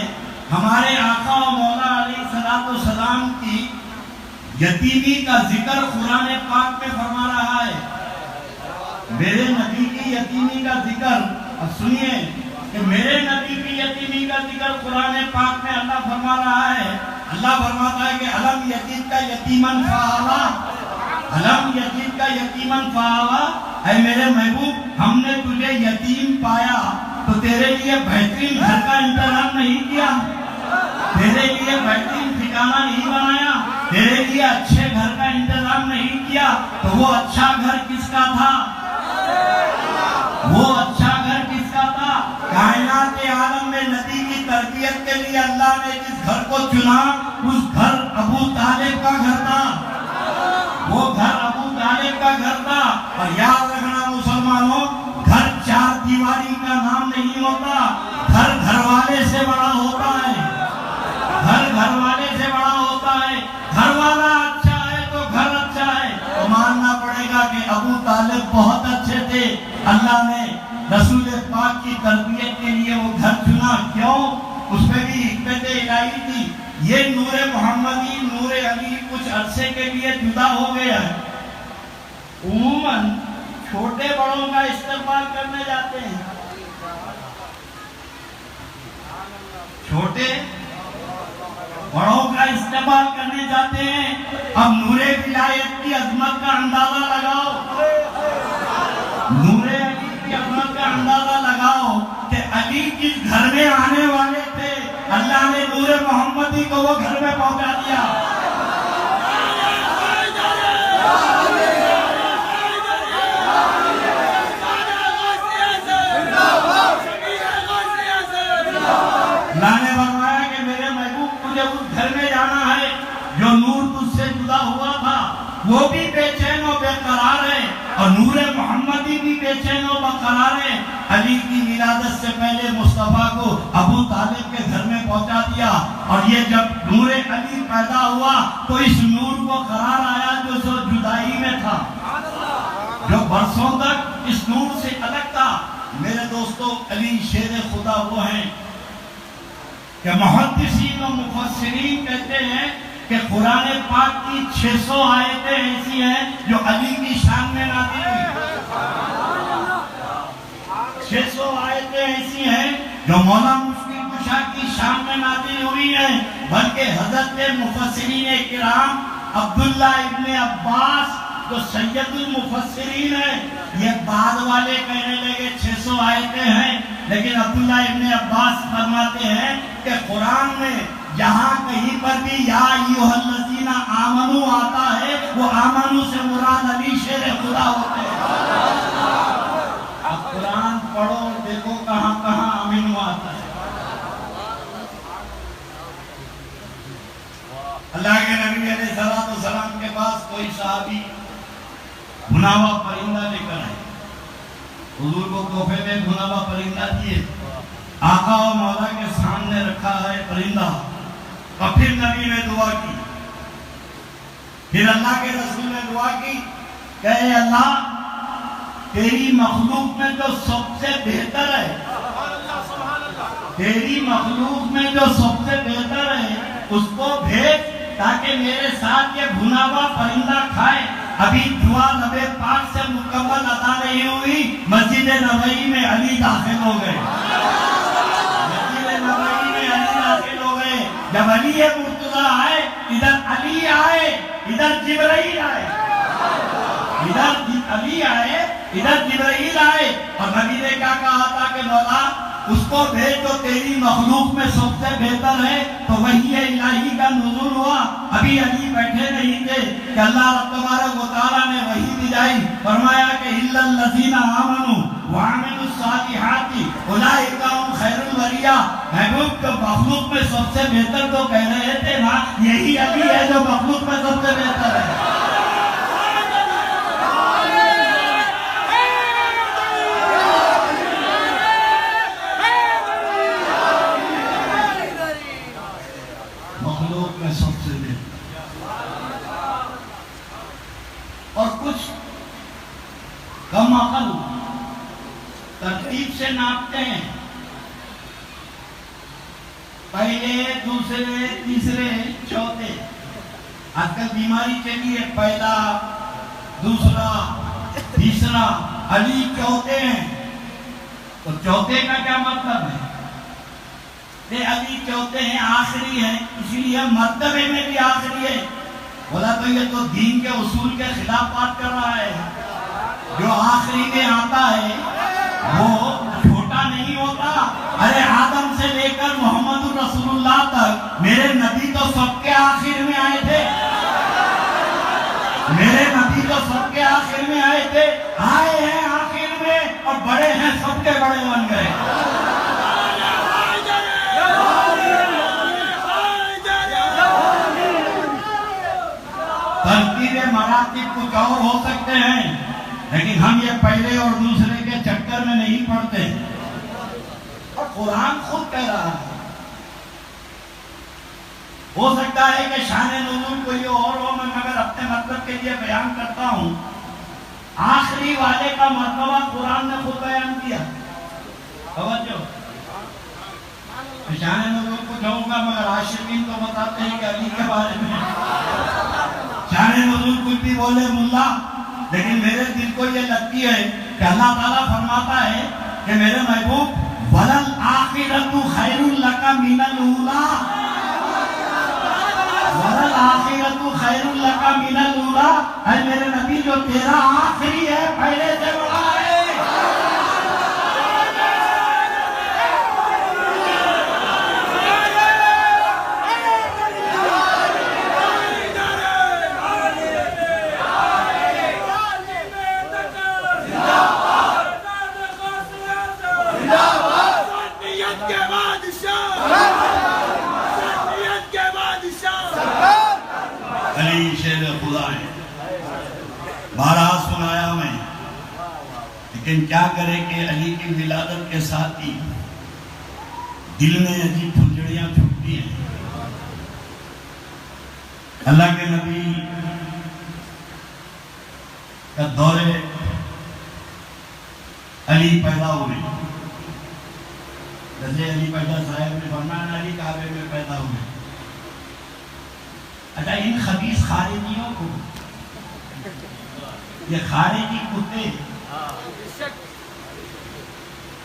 ہمارے آقا و مولا علیہ السلام کی یتیمی کا ذکر قرآن پاک میں فرما رہا ہے. میرے نبی کی یتیمی کا ذکر اب سنیے کہ میرے نبی کی یتیمی کا ذکر قرآن پاک میں اللہ فرما رہا ہے. اللہ فرماتا ہے کہ علم یتیم کا یتیمن فآوا. علم یتیم کا یتیمن فآوا. اے میرے محبوب ہم نے تجھے یتیم پایا تو تیرے لیے بہترین گھر کا انتظام نہیں کیا. تیرے لیے بہترین ٹھکانہ نہیں بنایا. تیرے لیے اچھے گھر کا انتظام نہیں کیا. تو وہ اچھا گھر کس کا تھا؟ وہ اچھا گھر کس کا تھا؟ کائنات عالم میں نبی کی تربیت کے لیے اللہ نے جس گھر کو چنا اس گھر ابو طالب کا گھر تھا. وہ گھر ابو طالب کا گھر تھا. اور یاد رکھنا مسلمانوں گھر چار دیواری کا نام نہیں ہوتا. گھر گھر والے سے بڑا ہوتا ہے. گھر گھر والے سے بڑا ہوتا ہے. گھر والا اچھا ہے تو گھر اچھا ہے. تو ماننا پڑے گا کہ ابو طالب بہت اچھے تھے. اللہ نے رسول پاک کی تربیت کے لیے وہ گھر چنا. کیوں؟ اس پہ بھی حکمت الہی تھی. یہ نور محمدی نور علی کچھ عرصے کے لیے جدا ہو گیا ہے. عموماً چھوٹے بڑوں کا استقبال کرنے جاتے ہیں. چھوٹے بڑوں کا استقبال کرنے جاتے ہیں. اب نور ولایت کی عظمت کا اندازہ لگاؤ. نور علی کی عظمت کا اندازہ لگاؤ کہ علی کس گھر میں آنے والے تھے. اللہ نے نور محمدی کو وہ گھر میں پہنچا دیا. اللہ نے فرمایا کہ میرے محبوب مجھے اس گھر میں جانا ہے جو نور تجھ سے جدا ہوا تھا. وہ بھی بے چین و بے قرار ہے اور نور محمدی بھی بے چین و برقرار ہے. علی کی ولادت سے پہلے مصطفیٰ کو ابو طالب کے گھر میں پہنچا دیا. اور یہ جب نور علی پیدا ہوا تو اس نور کو قرار آیا جو سو جدائی میں تھا, جو برسوں تک اس نور سے الگ تھا. میرے دوستو علی شیر خدا وہ ہیں کہ محدثین و مفسرین کہتے ہیں کہ قرآن پاک کی 600 آیتیں ایسی ہیں جو علی کی شان میں نازل ہوئی. جو مولا مشکل کشا کی شان میں نازل ہوئی ہیں، بلکہ حضرت مفسرین کرام عبداللہ ابن عباس جو سید المفسرین ہیں، یہ بعد والے کہنے لگے 600 آیتیں ہیں، لیکن عبداللہ ابن عباس فرماتے ہیں کہ قرآن میں جہاں کہیں پر بھی یا ایھا الذین آمنو آتا ہے، وہ آمنو سے مراد علی شیر خدا ہوتے ہیں۔ اب قرآن پڑھو اور دیکھو کہاں کہاں آمنو آتا ہے۔ اللہ کے نبی علیہ السلام کے پاس کوئی صحابی بھنا ہوا پرندہ لے کر آئے، حضور کو تحفے میں بھنا ہوا پرندہ دیے، آقا و مولا کے سامنے رکھا ہے پرندہ، اور پھر نبی نے دعا کی، پھر اللہ کے رسول نے دعا کی کہ اے اللہ تیری مخلوق میں جو سب سے بہتر ہے، تیری مخلوق میں جو سب سے بہتر ہے اس کو بھیج تاکہ میرے ساتھ یہ بھنا ہوا پرندہ کھائے۔ ابھی دعا نبی پاک سے مکمل ادا نہیں ہوئی، مسجد نبوی میں علی داخل ہو گئے، مسجد نبوی میں علی داخل ہو گئے۔ جب علی مرتضیٰ آئے، ادھر علی آئے ادھر جبرائیل آئے، ادھر علی آئے ادھر جبرائیل آئے، اور نبی نے کیا کہا تھا کہ مولا اس کو بھیج جو تیری مخلوق میں سب سے بہتر ہے۔ تو وحی الہی کا نزول ہوا، ابھی علی بیٹھے نہیں تھے کہ اللہ تبارک و تعالیٰ نے وحی بھیجائی، فرمایا کہ الا الذین آمنوا وعملوا الصالحات اولئک هم خیر البریہ۔ محبوب جو مخلوق میں سب سے بہتر تو کہہ رہے تھے نا، یہی علی ہے جو مخلوق میں سب سے بہتر ہے۔ اور کچھ کم عقل ترتیب سے ناپتے ہیں، پہلے دوسرے تیسرے چوتھے۔ آج کل بیماری چلی ہے، پہلا دوسرا تیسرا، علی چوتھے ہیں۔ تو چوتھے کا کیا مطلب ہے؟ کہ علی چوتھے ہیں، آخری ہیں، اسی لیے مرتبے میں بھی آخری ہے۔ بولا تو یہ تو دین کے اصول کے خلاف بات کر رہا ہے۔ جو آخری میں آتا ہے وہ چھوٹا نہیں ہوتا۔ ارے آدم سے لے کر محمد رسول اللہ تک میرے نبی تو سب کے آخر میں آئے تھے، میرے نبی تو سب کے آخر میں آئے تھے، آئے ہیں آخر میں اور بڑے ہیں، سب کے بڑے بن گئے۔ ترتیب مراتب کچھ اور ہو سکتے ہیں، لیکن ہم یہ پہلے اور دوسرے کے چکر میں نہیں پڑتے۔ اور قرآن خود کہہ رہا ہے، ہو سکتا ہے کہ شان نزول کوئی اور ہو، میں مگر اپنے مطلب کے لیے بیان کرتا ہوں۔ آخری والے کا مرتبہ قرآن نے خود بیان کیا۔ توجہ، شان نزول کو جاؤں گا مگر عاشقین تو بتاتے ہیں کہ علی کے بارے میں شان نزول کچھ بھی بولے ملا، لیکن میرے دل کو یہ لگتی ہے کہ اللہ تعالیٰ فرماتا ہے کہ میرے محبوب وَلَلْآخِرَةُ خَيْرٌ لَكَ مِنَ الْأُولَىٰ، وَلَلْآخِرَةُ خَيْرٌ لَكَ مِنَ الْأُولَىٰ۔ اے میرے نبی جو تیرا آخری ہے پہلے سے بڑا ہے۔ علی شیر خدا ہے، بارہا سنایا میں، لیکن کیا کرے کہ علی کی ولادت کے ساتھ ہی دل میں عجیب پھلجڑیاں چھپتی ہیں۔ اللہ کے نبی کا دور علی پیدا ہوئے، جیسے علی پیدا صاحب نے فرمایا علی کعبے میں پیدا ہوئے۔ اچھا، ان خبیث خارجیوں کو، یہ خارجی کتے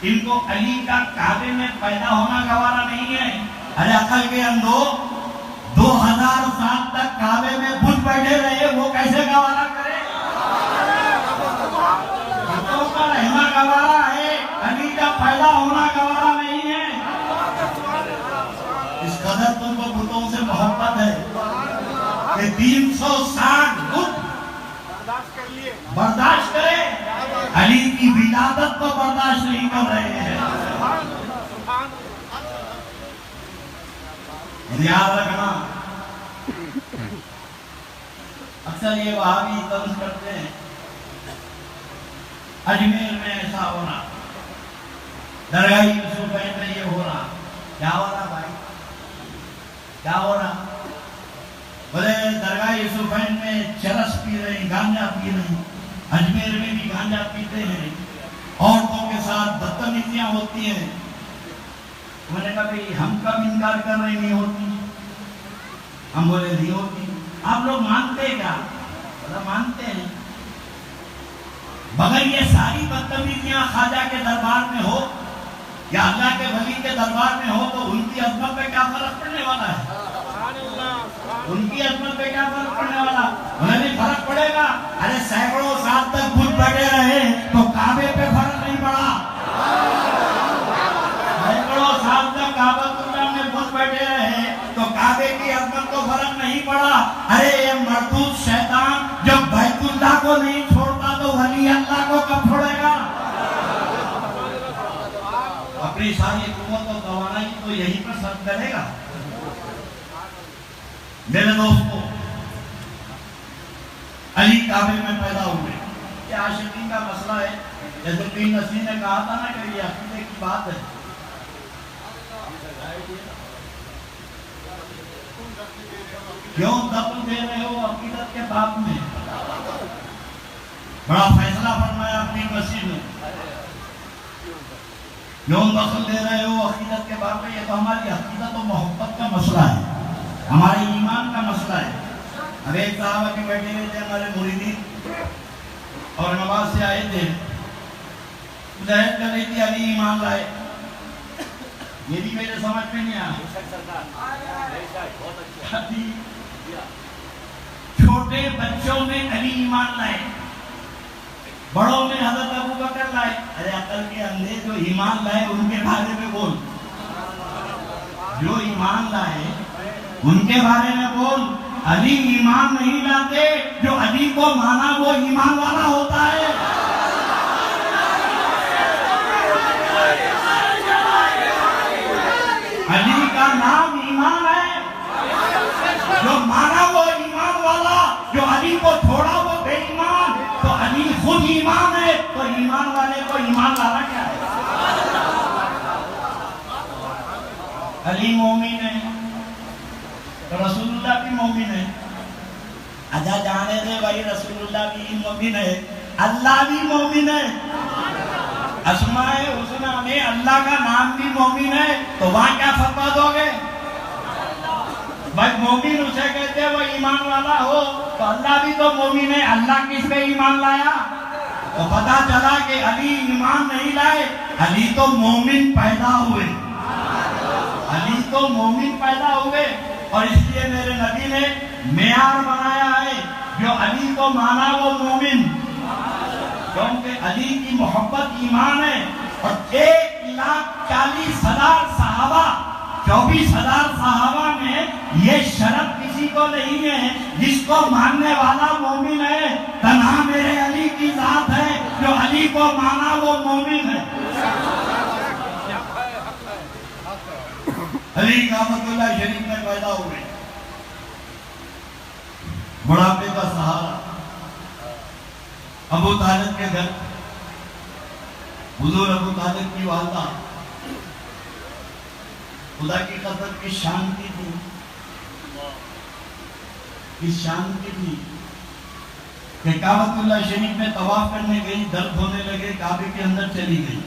ان کو علی کا کعبے میں پیدا ہونا گوارا نہیں ہے. ارے عقل کے اندھو، 2000 سال تک کعبے میں بت بیٹھے رہے، وہ کیسے گوارا کرے؟ بتوں کا رہنا گوارا ہے، علی کا پیدا ہونا گوارا نہیں ہے. اس قدر تم کو بتوں سے محبت ہے کہ 360 بت برداشت کرے، علی کی ولادت کو برداشت نہیں کر رہے ہیں. یاد رکھنا، اکثر یہ وہابی طنز کرتے ہیں اجمیر میں ایسا ہو رہا، درگاہ یوسفین میں یہ ہو رہا. کیا ہو رہا بھائی؟ کیا ہو رہا؟ بولے درگاہ یوسفین میں چرس پی رہے ہیں، گانجا پی رہے ہیں، اجمیر میں بھی گانجا پیتے ہیں، عورتوں کے ساتھ بدتمیزیاں ہوتی ہیں. میں نے کہا بھئی ہم کب انکار کر رہے نہیں ہوتی؟ ہم بولے نہیں ہوتی. آپ لوگ مانتے کیا؟ بولا مانتے ہیں. مگر یہ ساری بدتمیزیاں خواجہ کے دربار میں ہو یا اللہ کے ولی کے دربار میں ہو تو ان کی عظمت پہ کیا فرق پڑنے والا ہے؟ ان کی عظمت پہ کیا فرق پڑنے والا؟ انہیں بھی فرق پڑے گا. ارے سینکڑوں سال تک بت بیٹھے رہے تو کعبے پہ فرق نہیں پڑا. سینکڑوں سال تک کعبۃ اللہ میں بت بیٹھے رہے تو کعبے کی عظمت کو فرق نہیں پڑا. ارے یہ مردود شیطان جب بیت اللہ کو نہیں چھوڑتا تو ولی اللہ کو کب چھوڑے گا؟ اپنی ساری قوت و توانائی تو یہیں پر صرف کرے گا. میرے دوستو، علی کعبے میں پیدا ہوئے. یہ عاشقین کا مسئلہ ہے. جیسے نصیر نے کہا تھا نا کہ یہ عقیدے کی بات ہے. کیوں دخل دے رہے ہو عقیدت کے باب میں؟ بڑا فیصلہ فرمایا اپنی مسیح نے. کیوں دخل دے رہے ہو عقیدت کے باب میں؟ یہ تو ہماری عقیدت و محبت کا مسئلہ ہے، ہمارے ایمان کا مسئلہ ہے. اب ایک صحابہ کے بیٹھے ہوئے تھے ہمارے مریدین اور نماز سے آئے تھے. ظاہر کر رہی تھی علی ایمان لائے. یہ بھی میرے سمجھ میں نہیں آیا. چھوٹے بچوں میں علی ایمان لائے، بڑوں میں حضرت ابوبکر لائے. ارے عقل کے اندھے، جو ایمان لائے ان کے بارے میں بول. جو ایمان لائے ان کے بارے میں بول. علی ایمان نہیں لاتے، جو علی کو مانا وہ ایمان والا ہوتا ہے. علی کا نام ایمان ہے. جو مانا وہ ایمان والا، جو علی کو چھوڑا وہ بے ایمان. تو علی خود ایمان ہے، تو ایمان والے کو ایمان لانا کیا ہے؟ علی مومن ہے تو رسول اللہ بھی مومن ہے. اجا جانے دے بھائی، رسول اللہ بھی مومن ہے، اللہ بھی مومن ہے. اسماء حسنہ میں اللہ کا نام بھی مومن ہے، تو وہاں کیا فتویٰ دو گے؟ بھائی مومن اسے کہتے ہیں وہ ایمان والا ہو، تو اللہ بھی تو مومن ہے. اللہ کس پہ ایمان لایا؟ تو پتا چلا کہ علی ایمان نہیں لائے، علی تو مومن پیدا ہوئے. علی تو مومن پیدا ہوئے. اور اس لیے میرے نبی نے معیار بنایا ہے، جو علی کو مانا وہ مومن. کیونکہ علی کی محبت ایمان ہے. اور 1,40,000 صحابہ، 24,000 صحابہ میں یہ شرط کسی کو نہیں ہے. جس کو ماننے والا مومن ہے، تنہا میرے علی کی ذات ہے. جو علی کو مانا وہ مومن ہے. علی کعبۃ اللہ شریف میں پیدا ہوئے. بڑھاپے کا سہارا ابو طالب کے گھر. حضور ابو طالب کی والدہ خدا کی قدرت کی شانتی تھی، اس شانتی تھی کہ کعبۃ اللہ شریف میں طواف کرنے گئی، درد ہونے لگے، کعبے کے اندر چلی گئی،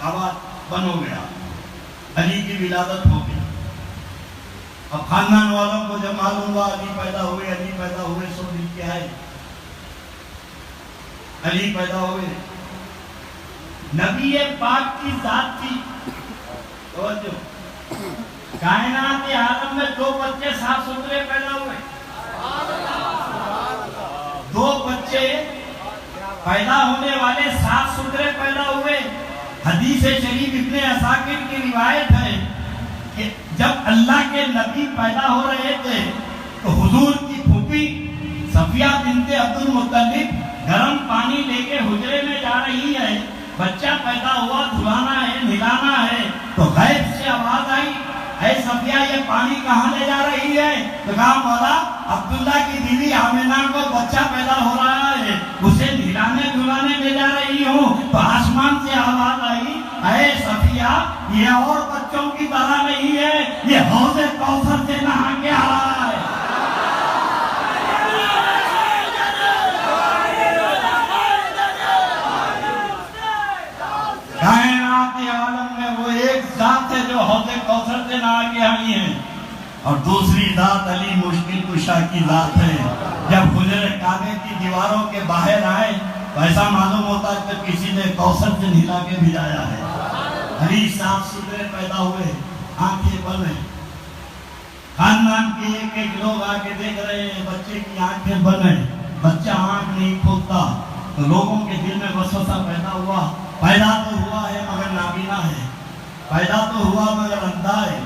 کعبہ بند ہو گیا. علی کی ولادت ہو گئی. اب خاندان والوں کو جب معلوم ہوا علی پیدا ہوئے، علی پیدا ہوئے، سب مل کے آئے. علی پیدا ہوئے نبی پاک کی ذات تھی. توجہ، کائنات عالم میں 2 بچے صاف ستھرے پیدا ہوئے. 2 بچے پیدا ہونے والے صاف ستھرے پیدا ہوئے. حدیث شریف ابن عساکر کی روایت ہے کہ جب اللہ کے نبی پیدا ہو رہے تھے تو حضور کی پھوپھی صفیہ بنت عبد المطلب گرم پانی لے کے حجرے میں جا رہی ہے. بچہ پیدا ہوا، دھلانا ہے، نہلانا ہے، تو غیب سے آواز آئی، اے صفیہ یہ پانی کہاں لے جا رہی ہے؟ تو کہا مولا عبداللہ کی بیوی آمنہ کو بچہ پیدا ہو رہا ہے، اسے نہلانے دھلانے لے جا رہی ہوں. تو آسمان سے آواز آئی، اے صفیہ یہ اور بچوں کی طرح نہیں ہے، یہ حوض کوثر سے نہا کے آ رہا ہے. کائنات عالم میں وہ ایک ذات ہے جو حوض کوثر سے نہا کے آئی ہے، اور دوسری ذات علی مشکل کشا کی ذات ہے. جب حجر کعبے کی دیواروں کے باہر آئے تو ایسا معلوم ہوتا ہے کہ کسی نے کوثر سے نہلا کے بھجایا ہے. علی صاف ستھرے پیدا ہوئے، آنکھیں بند ہیں. خاندان کے ایک لوگ آ کے دیکھ رہے ہیں بچے کی آنکھیں بند ہیں، بچہ آنکھ نہیں کھولتا. تو لوگوں کے دل میں وسوسہ پیدا ہوا، پیدا تو ہوا ہے مگر نابینا ہے، پیدا تو ہوا مگر اندھا ہے.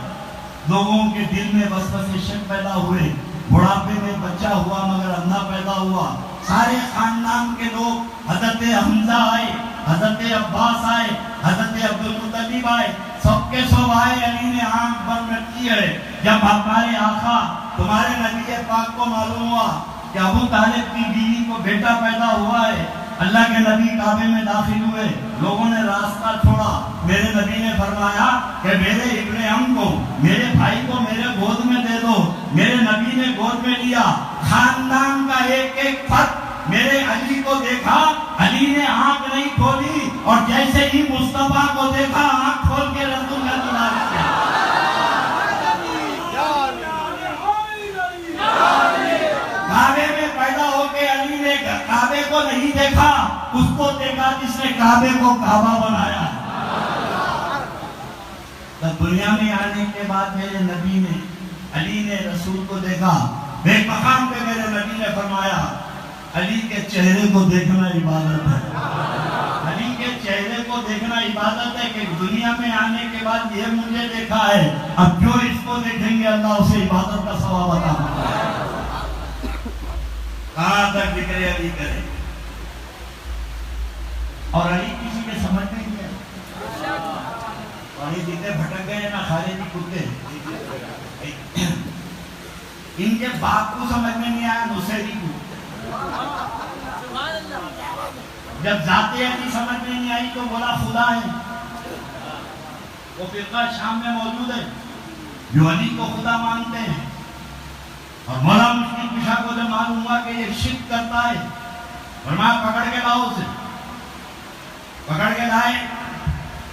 لوگوں کے دل میں وسوسے شک پیدا ہوئے. بڑھاپے میں بچہ ہوا مگر اندھا پیدا ہوا. سارے خاندان کے لوگ، حضرت حمزہ آئے، حضرت عباس آئے، حضرت عبد المطلب آئے، سب کے سب آئے. علی نے آنکھ بند رکھی ہے. جب ہمارے آقا تمہارے نبی پاک کو معلوم ہوا کہ ابو طالب کی بیوی کو بیٹا پیدا ہوا ہے، اللہ کے نبی کعبے میں داخل ہوئے. لوگوں نے راستہ چھوڑا. میرے نبی نے فرمایا کہ میرے ابن ام کو، میرے بھائی کو میرے گود میں دے دو. میرے نبی نے گود میں لیا. خاندان کا ایک ایک فرد میرے علی کو دیکھا، علی نے آنکھ نہیں کھولی، اور جیسے ہی مصطفیٰ کو دیکھا آنکھ کھول کے رسول کا دیدار کیا. کعبے میں پیدا ہو کے علی نے کعبے کو نہیں دیکھا، اس کو دیکھا جس نے کعبے کو کعبہ بنایا. تب دنیا میں آنے کے بعد میرے نبی نے، علی نے رسول کو دیکھا. ایک مقام پہ میرے نبی نے فرمایا علی کے چہرے کو دیکھنا عبادت ہے. علی کے چہرے کو دیکھنا عبادت ہے کہ دنیا میں آنے کے بعد یہ مجھے دیکھا ہے، اب جو اس کو دیکھیں گے اللہ اسے عبادت کا ثواب عطا فرمائے. کہاں تک ذکر علی کرے. اور علی کسی کے سمجھ نہیں گیا. اور یہ جتنے بھٹک گئے نا خارجی کتے، ان کے باپ کو سمجھ میں نہیں آیا، نصیری کو. جب ذات علی سمجھ میں نہیں آئی تو بولا خدا ہے. وہ فرقہ شام میں موجود ہے جو علی کو خدا مانتے ہیں. اور مولا مشکل کشا کو جب معلوم ہوا کہ یہ شرک کرتا ہے، فرمایا پکڑ کے لاؤ اسے. پکڑ کے لائے.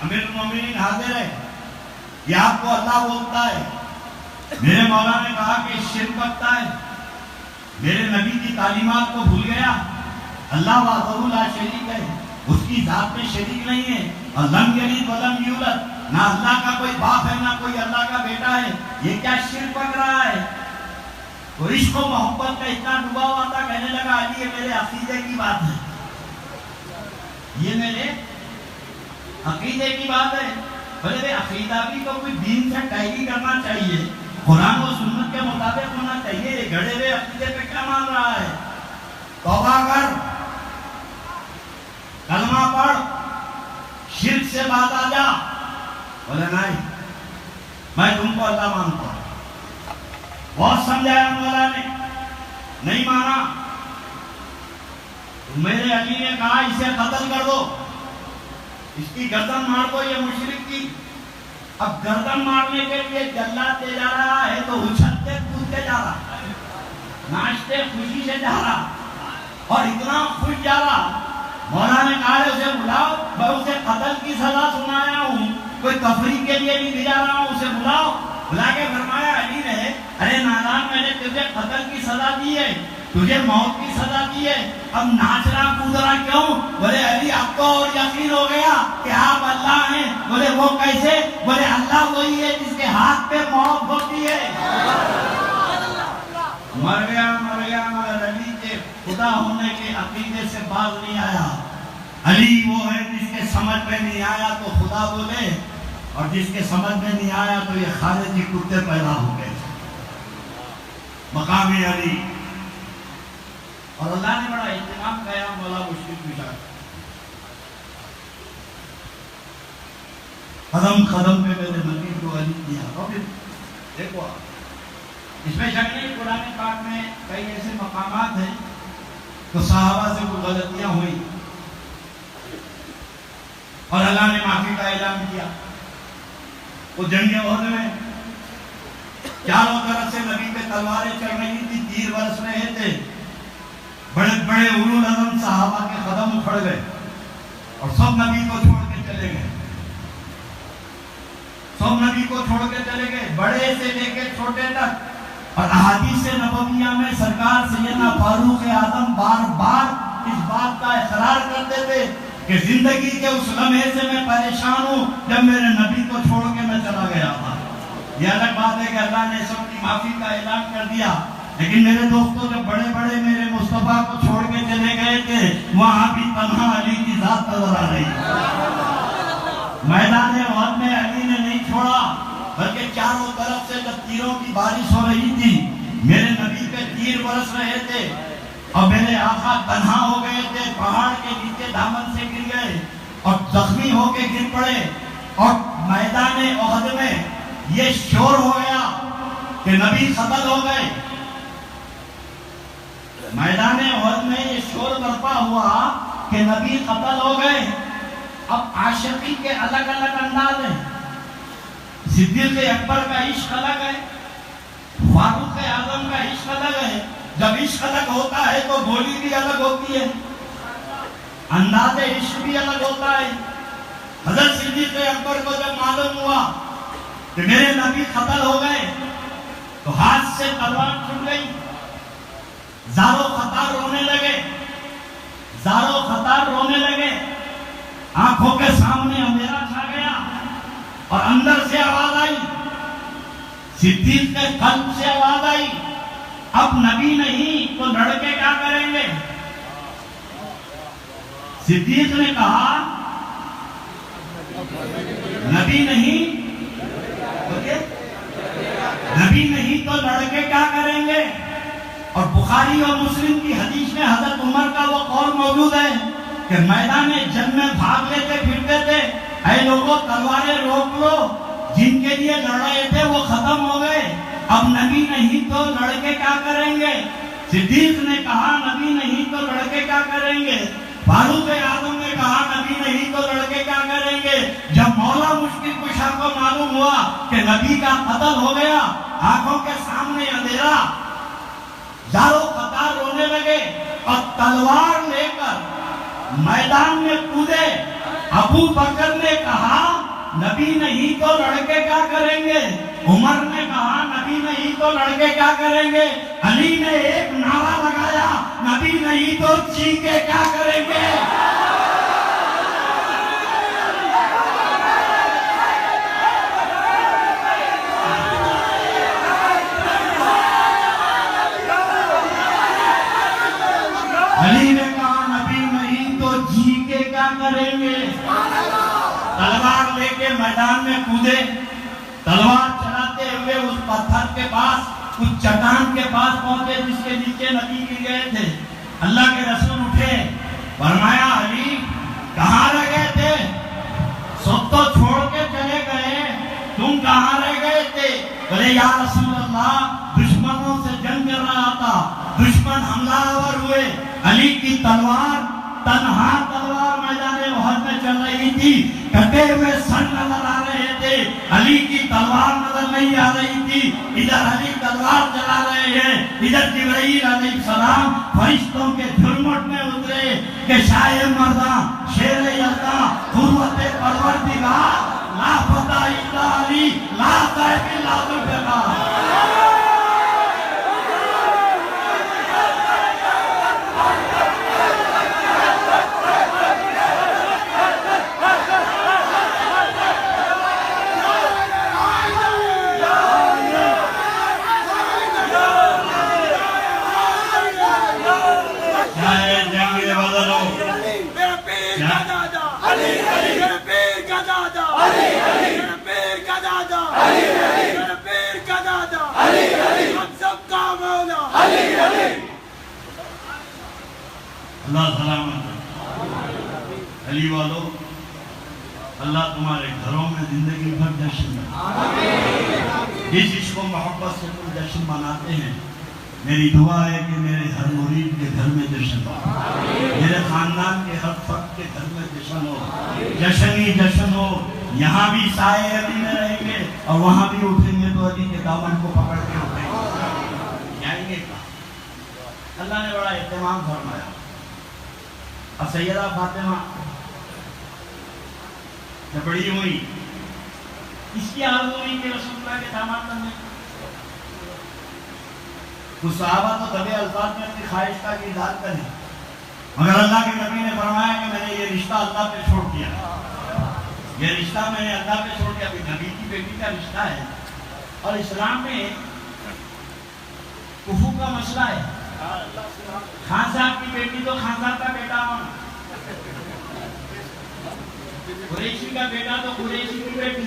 امیر المومنین حاضر ہے، یہ آپ کو اللہ بولتا ہے. میرے مولا نے کہا کہ شرک کرتا ہے، میرے نبی کی تعلیمات کو بھول گیا. اللہ وحدہ لا شریک ہے، اس کی ذات میں شریک نہیں ہے. اور لم یلد ولم یولد، نہ اللہ کا کوئی باپ ہے نہ کوئی اللہ کا بیٹا ہے. یہ کیا شرک پک رہا ہے؟ تو عشق و محبت میں اتنا ڈوبا ہوا تھا، کہنے لگا علی یہ میرے عقیدے کی بات ہے، یہ میرے عقیدے کی بات ہے. بھلے عقیدہ بھی تو کوئی دین سے ٹائلی کرنا چاہیے، قرآن و سنت کے مطابق ہونا چاہیے. یہ گھڑے ہوئے عقیدے پہ کیا مان رہا ہے؟ توبہ کر، کلمہ پڑھ، شرک سے باز آ جا. بولے نہیں میں تم کو اللہ مانتا ہوں. بہت سمجھایا مولا نے، نہیں مانا. میرے علی نے کہا اسے قتل کر دو، اس کی گردن مار دو، یہ مشرک کی. اب گردن مارنے کے لیے جلات دے جا رہا ہے تو اچھلتے کودتے جا رہا، ناچتے خوشی سے جا رہا، اور اتنا خوش جا رہا. مولا نے کہا اسے بلاؤ، میں اسے قتل کی سزا سنایا ہوں، کوئی تفریح کے لیے نہیں بھیجا رہا ہوں، اسے بلاؤ. بلا کے فرمایا علی نے، ارے نادان میں نے تجھے قتل کی سزا دی ہے، تجھے موت کی سزا دی ہے، اب ناچ رہا کود رہا کیوں؟ بولے علی اب تو اور یقین ہو گیا کہ آپ اللہ ہیں۔ بولے وہ کیسے؟ بولے اللہ وہی ہے جس کے ہاتھ پہ موت ہوتی ہے۔ مر گیا مگر علی کے خدا ہونے کے عقیدے سے باز نہیں آیا۔ علی وہ ہے جس کے سمجھ میں نہیں آیا تو خدا بولے، اور جس کے سمجھ میں نہیں آیا تو یہ خارجی کتے پیدا ہو گئے۔ مقام علی، اور اللہ نے بڑا اہتمام کیا مولا مشکل کشا، قدم قدم پہ میرے نبی کو علی دیا۔ اور پھر دیکھو اس میں شک نہیں، قرآن پاک میں کئی ایسے مقامات ہیں تو صحابہ سے کوئی غلطیاں ہوئی اور اللہ نے معافی کا اعلان کیا۔ وہ جنگ احد میں چاروں طرف سے نبی پہ تلواریں چل رہی تھی، تیر برس رہے تھے، بڑے بڑے اولو العزم صحابہ کے قدم اکھڑ گئے اور سب نبی کو چھوڑ کے چلے گئے، سب نبی کو چھوڑ کے چلے گئے، بڑے سے لے کے چھوٹے تک۔ اور احادیث نبویہ میں سرکار سیدنا فاروق اعظم بار بار اس بات کا اقرار کرتے تھے کہ زندگی کے اس لمحے سے میں پریشان ہوں جب میرے نبی کو چھوڑ کے میں چلا گیا تھا۔ یہ الگ بات ہے کہ اللہ نے سب کی معافی کا اعلان کر دیا، لیکن میرے دوستوں جب بڑے بڑے میرے مصطفیٰ کو چھوڑ کے چلے گئے تھے وہاں بھی تنہا علی کی ذات نظر آ رہی۔ میدان احد میں علی نے نہیں چھوڑا، بلکہ چاروں طرف سے جب تیروں کی بارش ہو رہی تھی، میرے نبی پہ تیر برس رہے تھے اور میرے آقا تنہا ہو گئے تھے، پہاڑ کے نیچے دامن سے گر گئے اور زخمی ہو کے گر پڑے، اور میدان احد میں یہ شور ہو گیا کہ نبی قتل ہو گئے۔ میدان احد میں یہ شور برپا ہوا کہ نبی قتل ہو گئے۔ اب عاشقی کے الگ الگ انداز ہیں، صدیق اکبر کا عشق الگ ہے، فاروق اعظم کا عشق الگ ہے۔ جب عشق الگ ہوتا ہے تو بولی بھی الگ ہوتی ہے، انداز عشق بھی الگ ہوتا ہے۔ حضرت صدیق اکبر کو جب معلوم ہوا کہ میرے نبی قتل ہو گئے تو ہاتھ سے تلوار چھوٹ گئی، زارو خطار رونے لگے، زارو خطار رونے لگے، آنکھوں کے سامنے اندھیرا چھا گیا اور اندر سے آواز آئی، صدیق کے قلب سے آواز آئی، اب نبی نہیں تو لڑکے کیا کریں گے؟ صدیق نے کہا نبی نہیں، نبی نہیں تو لڑکے کیا کریں گے؟ اور بخاری اور مسلم کی حدیث میں حضرت عمر کا وہ قول موجود ہے کہ میدان جنگ میں بھاگ لیتے پھرتے تھے، اے لوگوں تلواریں روک لو، جن کے لیے لڑ رہے تھے وہ ختم ہو گئے، اب نبی نہیں تو لڑکے کیا کریں گے؟ صدیق نے کہا نبی نہیں تو لڑکے کیا کریں گے؟ فاروق اعظم نے کہا نبی نہیں تو لڑکے کیا کریں گے؟ جب مولا مشکل کشا کو معلوم ہوا کہ نبی کا قتل ہو گیا، آنکھوں کے سامنے اندھیرا، زارو قطار رونے لگے اور تلوار لے کر میدان میں کودے۔ ابو بکر نے کہا نبی نہیں تو لڑکے کیا کریں گے؟ عمر نے کہا نبی نہیں تو لڑکے کیا کریں گے؟ علی نے ایک نعرہ لگایا، نبی نہیں تو چیخے کیا کریں گے؟ علی نے کہا نبی نہیں تو چیخے کیا کریں گے؟ تلوار لے کے میدان میں کودے، تلوار چلاتے ہوئے اس پتھر کے پاس، اس چٹان کے پاس پہنچے جس کے نیچے نبی گر گئے تھے۔ اللہ کے رسول اٹھے، فرمایا علی کہاں رہ گئے تھے؟ سب تو چھوڑ کے چلے گئے، تم کہاں رہ گئے تھے؟ بولے یا رسول اللہ دشمنوں سے جنگ کر رہا تھا، دشمن حملہ آور ہوئے، علی کی تلوار تنہا تلوار میدان احد میں چل رہی تھی، کٹے ہوئے سر نظر آ رہے تھے، علی کی تلوار نظر نہیں آ رہی تھی۔ ادھر علی تلوار چلا رہے ہیں، ادھر جبرائیل علیہ السلام فرشتوں کے جھرمٹ میں اترے کہ شاہ مرداں شیر یزداں قوت پروردگار لا فتح الا علی لا سیف الا ذوالفقار۔ اللہ سلامت رکھے۔ علی والو، اللہ تمہارے گھروں میں زندگی بھر جشن میں جس عشق و محبت سے تم جشن مناتے ہیں، میری دعا ہے کہ میرے ہر مرید کے گھر میں جشن ہو، میرے خاندان کے ہر فرد کے گھر میں جشن ہو، جشن ہی جشن ہو۔ یہاں بھی سائے علی میں رہیں گے اور وہاں بھی اٹھیں گے تو علی کے دامن کو پکڑ کے اٹھیں گے، جائیں گے کہاں؟ اللہ نے بڑا اہتمام فرمایا۔ اب سیدہ فاطمہ جب بڑی ہوئی، اس کی آرزو ہوئی کہ رسول اللہ کے داماد بننے۔ کچھ صحابہ تو دبے الفاظ میں اپنی خواہش کا اظہار کریں، مگر اللہ کے نبی نے فرمایا کہ میں نے یہ رشتہ اللہ پہ چھوڑ دیا، یہ رشتہ میں نے اللہ پہ چھوڑ دیا۔ ابھی نبی کی بیٹی کا رشتہ ہے، اور اسلام میں کفو کا مسئلہ ہے۔ خان صاحب کی بیٹی تو خان صاحب کا بیٹا ہونا، قریشی کا بیٹا تو قریشی کی بیٹی۔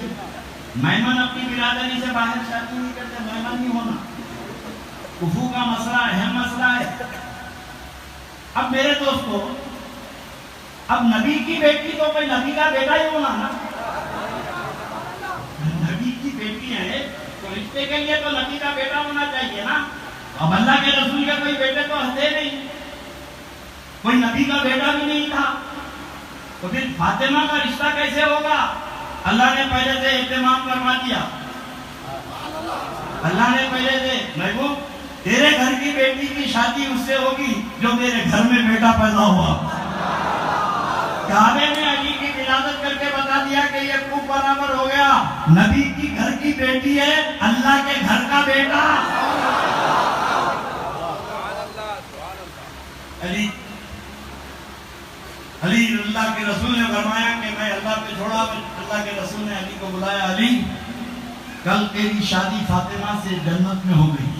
مہمان اپنی برادری سے باہر شادی نہیں کرتے، مہمان نہیں ہونا۔ کفو کا مسئلہ اہم مسئلہ ہے۔ اب میرے دوستو، اب نبی کی بیٹی تو کوئی نبی کا بیٹا ہی ہونا نا، نبی کی بیٹی ہے تو رشتے کے لیے تو نبی کا بیٹا ہونا چاہیے نا۔ اب اللہ کے رسول کے کوئی بیٹے تو ہتھے نہیں، کوئی نبی کا بیٹا بھی نہیں تھا، تو پھر فاطمہ کا رشتہ کیسے ہوگا؟ اللہ نے پہلے سے اہتمام کروا دیا۔ اللہ نے پہلے سے، محبوب تیرے گھر کی بیٹی کی شادی اس سے ہوگی جو میرے گھر میں بیٹا پیدا ہوا۔ کعبے میں علی کی ولادت کر کے بتا دیا کہ یہ خوب برابر ہو گیا، نبی کی گھر کی بیٹی ہے، اللہ کے گھر کا بیٹا۔ علی اللہ کے رسول نے فرمایا کہ میں اللہ پہ چھوڑا۔ اللہ کے رسول نے علی کو بلایا، علی کل تیری شادی فاطمہ سے جنت میں ہو گئی۔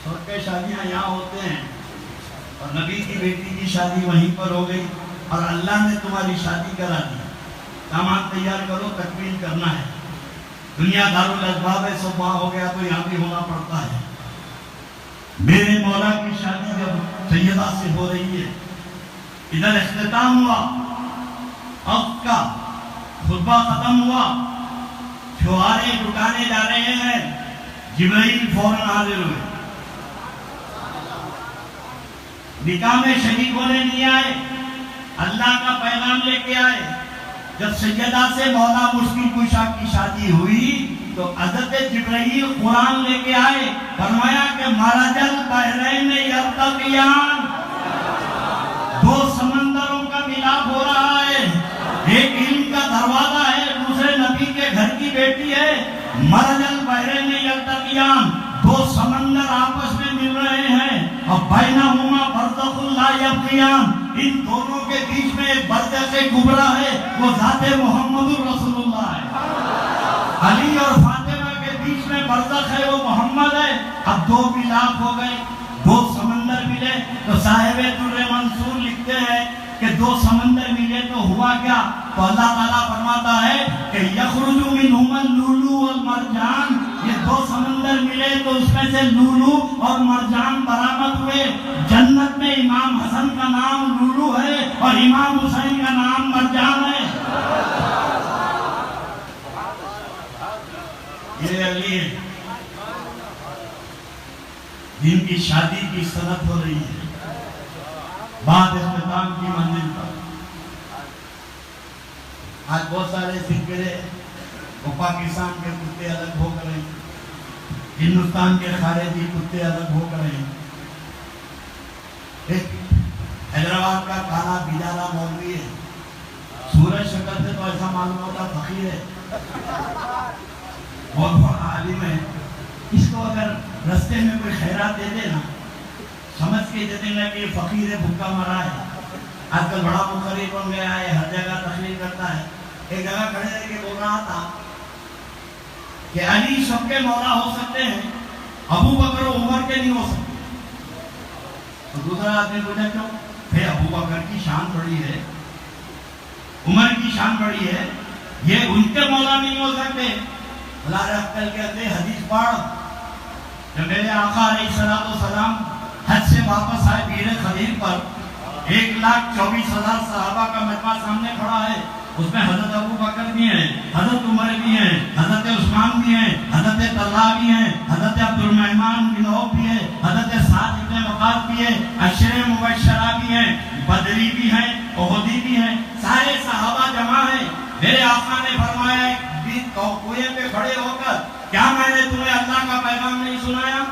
سب کے شادیاں یہاں ہوتے ہیں اور نبی کی بیٹی کی شادی وہیں پر ہو گئی، اور اللہ نے تمہاری شادی کرا دی۔ سامان تیار کرو، تکمیل کرنا ہے۔ دنیا دارالاسباب ہے، سب وہاں ہو گیا تو یہاں بھی ہونا پڑتا ہے۔ میرے مولا کی شادی جب سیدہ سے ہو رہی ہے، ادھر اختتام ہوا، عقد کا خطبہ ختم ہوا، چھوارے لٹانے جا رہے ہیں، جبرائیل فوراً حاضر ہوئے، نکاح میں شریک ہونے نہیں آئے، اللہ کا پیغام لے کے آئے۔ جب سیدہ سے مولا مشکل کشا کی شادی ہوئی تو حضرت جبرائیل قرآن لے کے آئے، فرمایا کہ مرج البحرین یلتقیان، دو سمندروں کا ملاپ ہو رہا ہے، ایک علم کا دروازہ ہے، دوسرے نبی کے گھر کی بیٹی ہے۔ مرج البحرین یلتقیان، دو سمندر آپس میں مل رہے ہیں، اور بینہما برزخ لا یبغیان، ان دونوں کے بیچ میں ایک برزخ کبریٰ ہے، وہ ذات محمد رسول اللہ ہے۔ علی اور فاطمہ کے بیچ میں برزخ ہے، وہ محمد ہے۔ اب دو ملاپ ہو گئے، دو سمندر ملے، تو صاحب در منصور لکھتے ہیں کہ دو سمندر ملے تو ہوا کیا؟ تو اللہ تعالیٰ فرماتا ہے کہ یخرج منہما اللؤلؤ والمرجان، یہ دو سمندر ملے تو اس میں سے لؤلؤ اور مرجان برآمد ہوئے۔ جنت میں امام حسن کا نام لؤلؤ ہے اور امام حسین کا نام مرجان ہے۔ یہ علی ہے جن کی شادی کی سنت ہو رہی ہے، بعد اختتام کی منزل پر۔ آج بہت سارے سکرے وہ پاکستان کے کتے الگ ہو کر ہیں، ہندوستان کے خارجی کتے الگ ہو کر ہیں۔ ایک حیدرآباد کا کالا بیجارہ مولوی ہے، سورج شکل سے تو ایسا معلوم ہوتا فقیر ہے، بہت بڑا عالم ہے۔ اس کو اگر رستے میں کوئی خیرات دے دے نا، سمجھ کے دے دینا کہ یہ فقیر ہے، بھوکا مرا ہے۔ آج کل بڑا مقرر بن گیا ہے، ہر جگہ تقریر کرتا ہے۔ ایک جگہ کھڑے رہ کے بول رہا تھا کہ علی سب کے مولا ہو سکتے ہیں، ابو بکر و عمر کے نہیں ہو سکتے۔ تو دوسرا آدمی پوچھا کیوں؟ پھر ابو بکر کی شان بڑی ہے، عمر کی شان بڑی ہے، یہ ان کے مولا نہیں ہو سکتے۔ اللہ رحمت کہتے حدیث پڑھ، جب میرے آقا علیہ السلام حج سے واپس آئے بیر خلیل پر 1,24,000 صحابہ کا مجمع سامنے کھڑا ہے. اس میں حضرت ابو بکر بھی ہیں, حضرت عمر بھی ہیں, حضرت عثمان بھی ہیں, حضرت طلحہ بھی ہیں, حضرت عبد الرحمن بن عوف بھی ہیں, حضرت سعد بن وقاص بھی ہیں, عشرہ مبشرہ بھی ہیں, بدری بھی ہیں, احدی بھی ہیں. سارے صحابہ جمع ہیں. میرے آقا نے فرمایا کنویں پہ کھڑے ہو کر, کیا میں نے تمہیں اللہ کا پیغام نہیں سنایا؟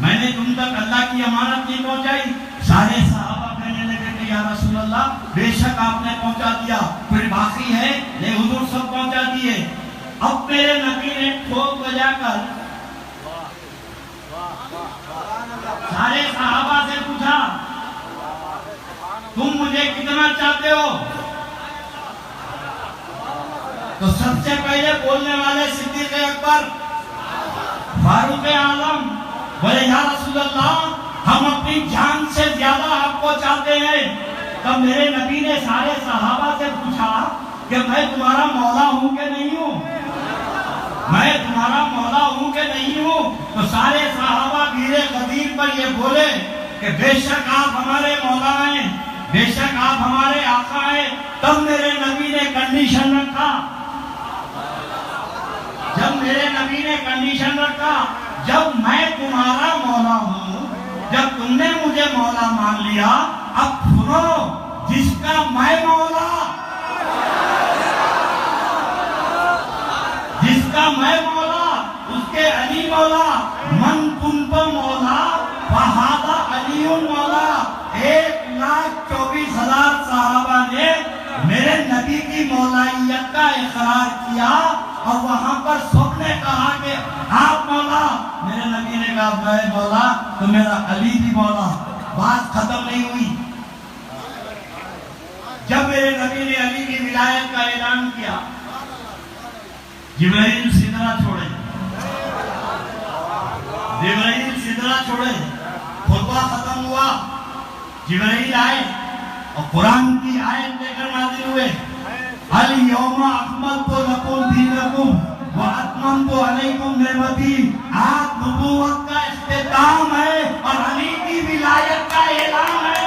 میں نے تم تک اللہ کی امانت نہیں پہنچائی؟ سارے صحابہ کہنے لگے کہ یا رسول اللہ بے شک آپ نے پہنچا دیا, پھر باقی ہے نہیں حضور سب پہنچا دیے. اب میرے نبی نے ٹھوک بجا کر سارے صحابہ سے پوچھا تم مجھے کتنا چاہتے ہو؟ تو سب سے پہلے بولنے والے صدیق اکبر فاروق اعظم بولے یا رسول اللہ ہم اپنی جان سے زیادہ آپ کو چاہتے ہیں. تب میرے نبی نے سارے صحابہ سے پوچھا کہ میں تمہارا مولا ہوں کہ نہیں ہوں؟ میں تمہارا مولا ہوں کہ نہیں ہوں؟ تو سارے صحابہ بیر غدیر پر یہ بولے کہ بے شک آپ ہمارے مولا ہیں, بے شک آپ ہمارے آقا ہیں. تب میرے نبی نے کنڈیشن رکھا, جب میرے نبی نے کنڈیشن رکھا جب میں تمہارا مولا ہوں, جب تم نے مجھے مولا مان لیا, اب سنو جس کا میں مولا, جس کا میں مولا اس کے علی مولا. من کنت مولا فہذا علی مولا. 1,24,000 صحابہ نے میرے نبی کی مولائیت کا اقرار کیا اور وہاں پر سب نے کہا کہ آپ مولا. میرے نبی نے کہا میں مولا تو میرا علی بھی مولا. بات ختم نہیں ہوئی. جب میرے نبی نے علی کی ولایت کا اعلان کیا, جبرائیل سدرہ چھوڑے, جبرائیل سدرہ چھوڑے, خطبہ ختم ہوا, جبرائیل آئے اور قرآن کی آیت لے کر نازل ہوئے. الیوم اکملت لکم دینکم واتممت علیکم نعمتی. آج نبوت کا اختتام ہے اور علی کی ولایت کا اعلان ہے.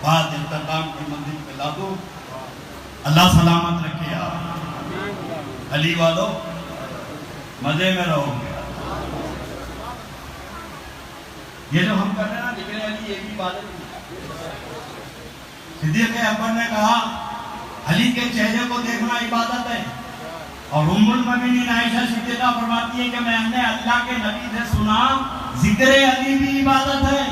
بات اختتام کی منزل پہ لا دو. اللہ سلامت رکھے. علی والو مزے میں رہو. یہ جو ہم کر رہے ہیں نا ذکر علی, یہ بھی عبادت ہے. صدیق اکبر نے کہا علی کے چہرے کو دیکھنا عبادت ہے. اور ام المؤمنین عائشہ صدیقہ فرماتی ہے کہ میں نے اللہ کے نبی سے سنا ذکر علی بھی عبادت ہے.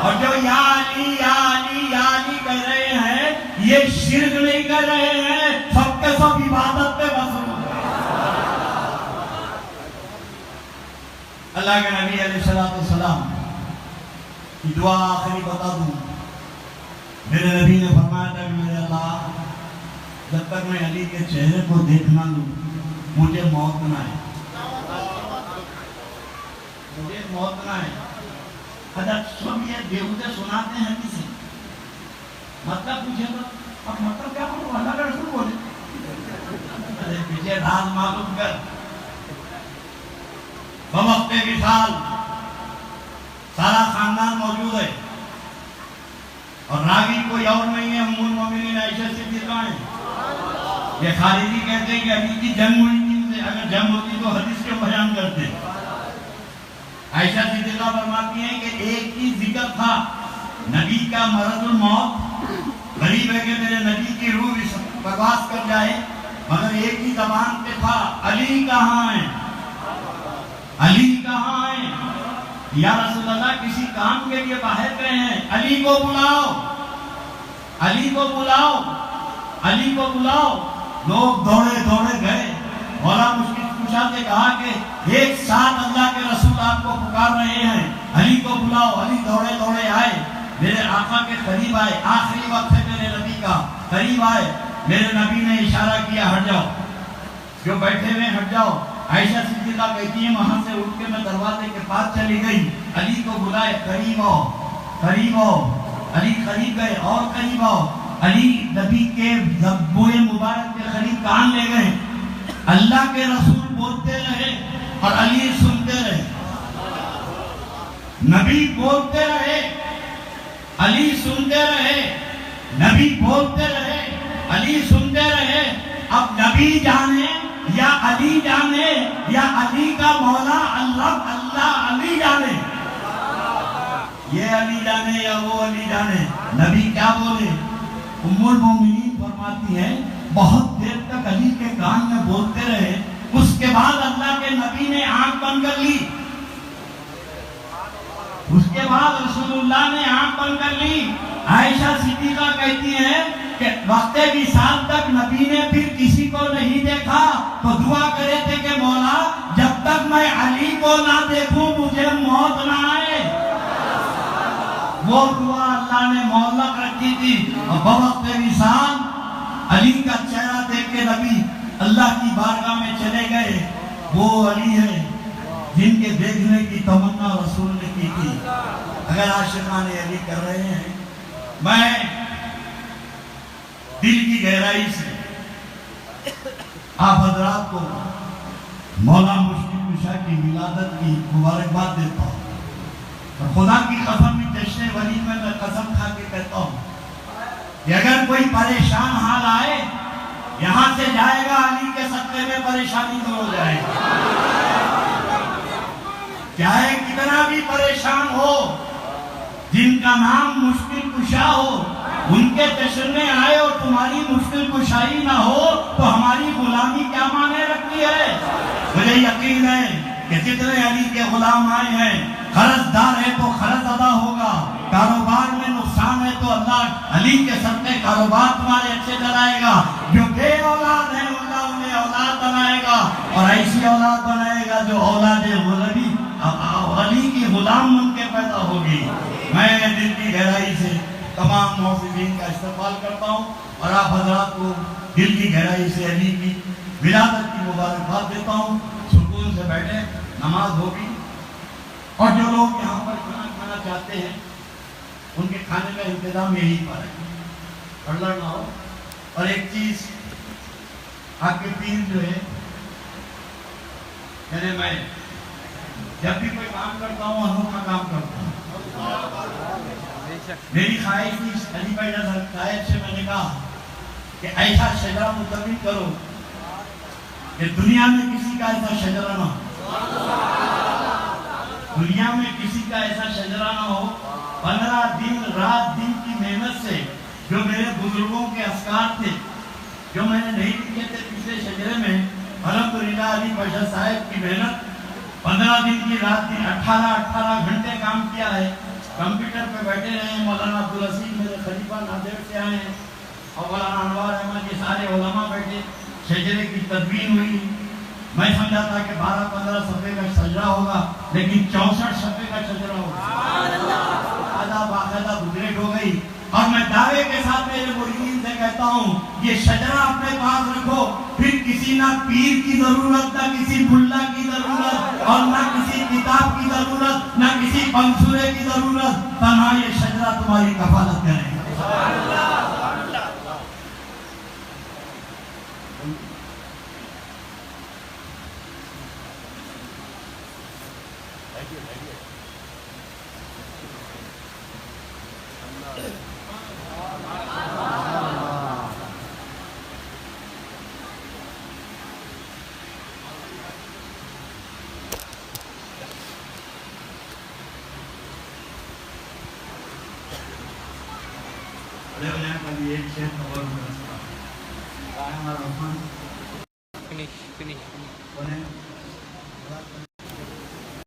اور جو یا علی یا علی یا علی کہہ رہے ہیں یہ شرک نہیں کر رہے ہیں, سب کے سب عبادت پہ مصروف. اللہ کے نبی علیہ السلام کی دعا آخری بتا دوں. میرے نبی نے فرمایا تھا کہ میرے اللہ جب تک میں علی کے چہرے کو دیکھنا لوں مجھے موت نہ آئے, مجھے موت نہ آئے. حضرت سب یہ بیہودے سناتے ہیں کسی مطلب پوچھے تو اب مطلب کیا بولو, اللہ کا رسول بولے. ارے پیچھے راز معلوم کر. بوقت وصال سارا خاندان موجود ہے اور راوی کوئی اور نہیں ہے, ام المؤمنین عائشہ صدیقہ ہیں. یہ خالدی کہتے ہیں کہ علی کی جنگ ہوئی تھی, اگر جنگ ہوتی تو حدیث کے بیان کرتے. عائشہ صدیقہ فرماتی ہیں کہ ایک ہی ذکر تھا, نبی کا مرض الموت. غریب ہے کہ میرے نبی کی روح پرواز کر جائے, مگر ایک ہی زبان پہ تھا علی کہاں ہے, علی کہاں ہے. یا رسول اللہ کسی کام کے لیے باہر گئے ہیں, علی کو بلاؤ, علی کو بلاؤ, علی کو بلاؤ. لوگ دوڑے دوڑے گئے. مولا مشکل کشا نے کہا کہ ایک ساتھ اللہ کے رسول آپ کو پکار رہے ہیں, علی کو بلاؤ. علی دوڑے دوڑے آئے, میرے آقا کے قریب آئے. آخری وقت ہے میرے نبی کا, قریب آئے. میرے نبی نے اشارہ کیا ہٹ جاؤ, جو بیٹھے ہوئے ہٹ جاؤ. عائشہ صدیقہ کہتی ہیں وہاں سے اٹھ کے میں دروازے کے پاس چلی گئی, علی کو بلائے قریب آؤ, قریب آؤ. علی قریب گئے اور قریب آؤ. علی نبی کے بوئے مبارک کے قریب کان لے گئے. اللہ کے رسول بولتے رہے اور علی سنتے رہے. نبی بولتے رہے, علی سنتے رہے. نبی بولتے رہے, علی سنتے رہے. اب نبی جانے یا علی جانے یا علی کا مولا اللہ علی جانے. یہ علی جانے یا وہ علی جانے. نبی کیا بولے؟ ام المومنین فرماتی ہیں بہت دیر تک علی کے کان میں بولتے رہے. اس کے بعد اللہ کے نبی نے آنکھ بند کر لی. اس کے بعد رسول اللہ نے آنکھ بند کر لی. عائشہ صدیقہ کہتی ہیں کہ وقت وصال تک نبی نے پھر کسی کو نہیں دیکھا تو دعا کرے تھے کہ مولا جب تک میں علی کو نہ دیکھوں مجھے موت نہ آئے. وہ دعا اللہ نے معلق رکھی تھی. اور بوقت وصال علی کا چہرہ دیکھ کے نبی اللہ کی بارگاہ میں چلے گئے. وہ علی ہے جن کے دیکھنے کی تمنا رسول نے کی تھی. اگر عاشقان علی کر رہے ہیں, میں دل کی گہرائی سے آپ حضرات کو مولا مشکل کشا کی ولادت کی مبارکباد دیتا ہوں. اور خدا کی قسم جشن ولید میں قسم کھا کے کہتا ہوں کہ اگر کوئی پریشان حال آئے یہاں سے جائے گا علی کے صدقے میں پریشانی دور ہو جائے گا. چاہے کتنا بھی پریشان ہو, جن کا نام مشکل کشا ہو, ان کے جشن میں آئے اور تمہاری مشکل کشائی نہ ہو تو ہماری غلامی کیا معنی رکھتی ہے؟ مجھے یقین ہے کہ جتنے علی کے غلام آئے ہیں قرض دار ہے تو قرض ادا ہوگا, کاروبار میں نقصان ہے تو اللہ علی کے صدقے کاروبار تمہارے اچھے چلائے گا. جو بے اولاد ہیں اللہ انہیں اولاد بنائے گا اور ایسی اولاد بنائے گا جو اولاد غلبی علی کی غلام بن کے پیدا ہوگی. میں دل کی گہرائی سے تمام موفقین کا استقبال کرتا ہوں اور آپ حضرات کو دل کی گہرائی سے علی کی ولادت کی مبارکباد دیتا ہوں. سکون سے بیٹھے, نماز ہوگی. اور جو لوگ یہاں پر کھانا کھانا چاہتے ہیں ان کے کھانے کا انتظام یہی پر ہے, پڑھنا نہ ہو. اور ایک چیز آپ کے پیر جو ہے, یعنی میں جب بھی کوئی کام کرتا ہوں انوکھا کام کرتا ہوں. میری خواہش تھی علی بھائی صاحب سے میں نے کہا کہ ایسا شجرہ متوی کرو کہ دنیا میں کسی کا ایسا شجرہ نہ ہو. دنیا میں کسی کا ایسا شجرہ نہ ہو. 15 دن رات دن کی محنت سے جو میرے بزرگوں کے اذکار تھے جو میں نے نہیں لکھے تھے پچھلے شجرے میں, الحمدللہ علی پاشا صاحب کی محنت 15 دن کی رات دن 18 گھنٹے کام کیا ہے. کمپیوٹر پہ بیٹھے رہے ہیں. مولانا عبدالرشید میرے خلیفہ نادر سے آئے ہیں اور مولانا انوار احمد, یہ سارے علماء بیٹھے. شجرے کی تدوین ہوئی. میں سمجھا تھا کہ 12-15 صفحے کا شجرہ ہوگا لیکن 64 صفحے کا شجرہ ہوگا. آدھا باقاعدہ بکلیٹ ہو گئی. اور میں دعوے کے ساتھ میرے مریدین سے کہتا ہوں یہ شجرہ اپنے پاس رکھو. پھر کسی نہ پیر کی ضرورت, نہ کسی ملا کی ضرورت, اور نہ کسی کتاب کی ضرورت, نہ کسی منصورے کی ضرورت. تنہا یہ شجرہ تمہاری کفالت کرے گا. Finish.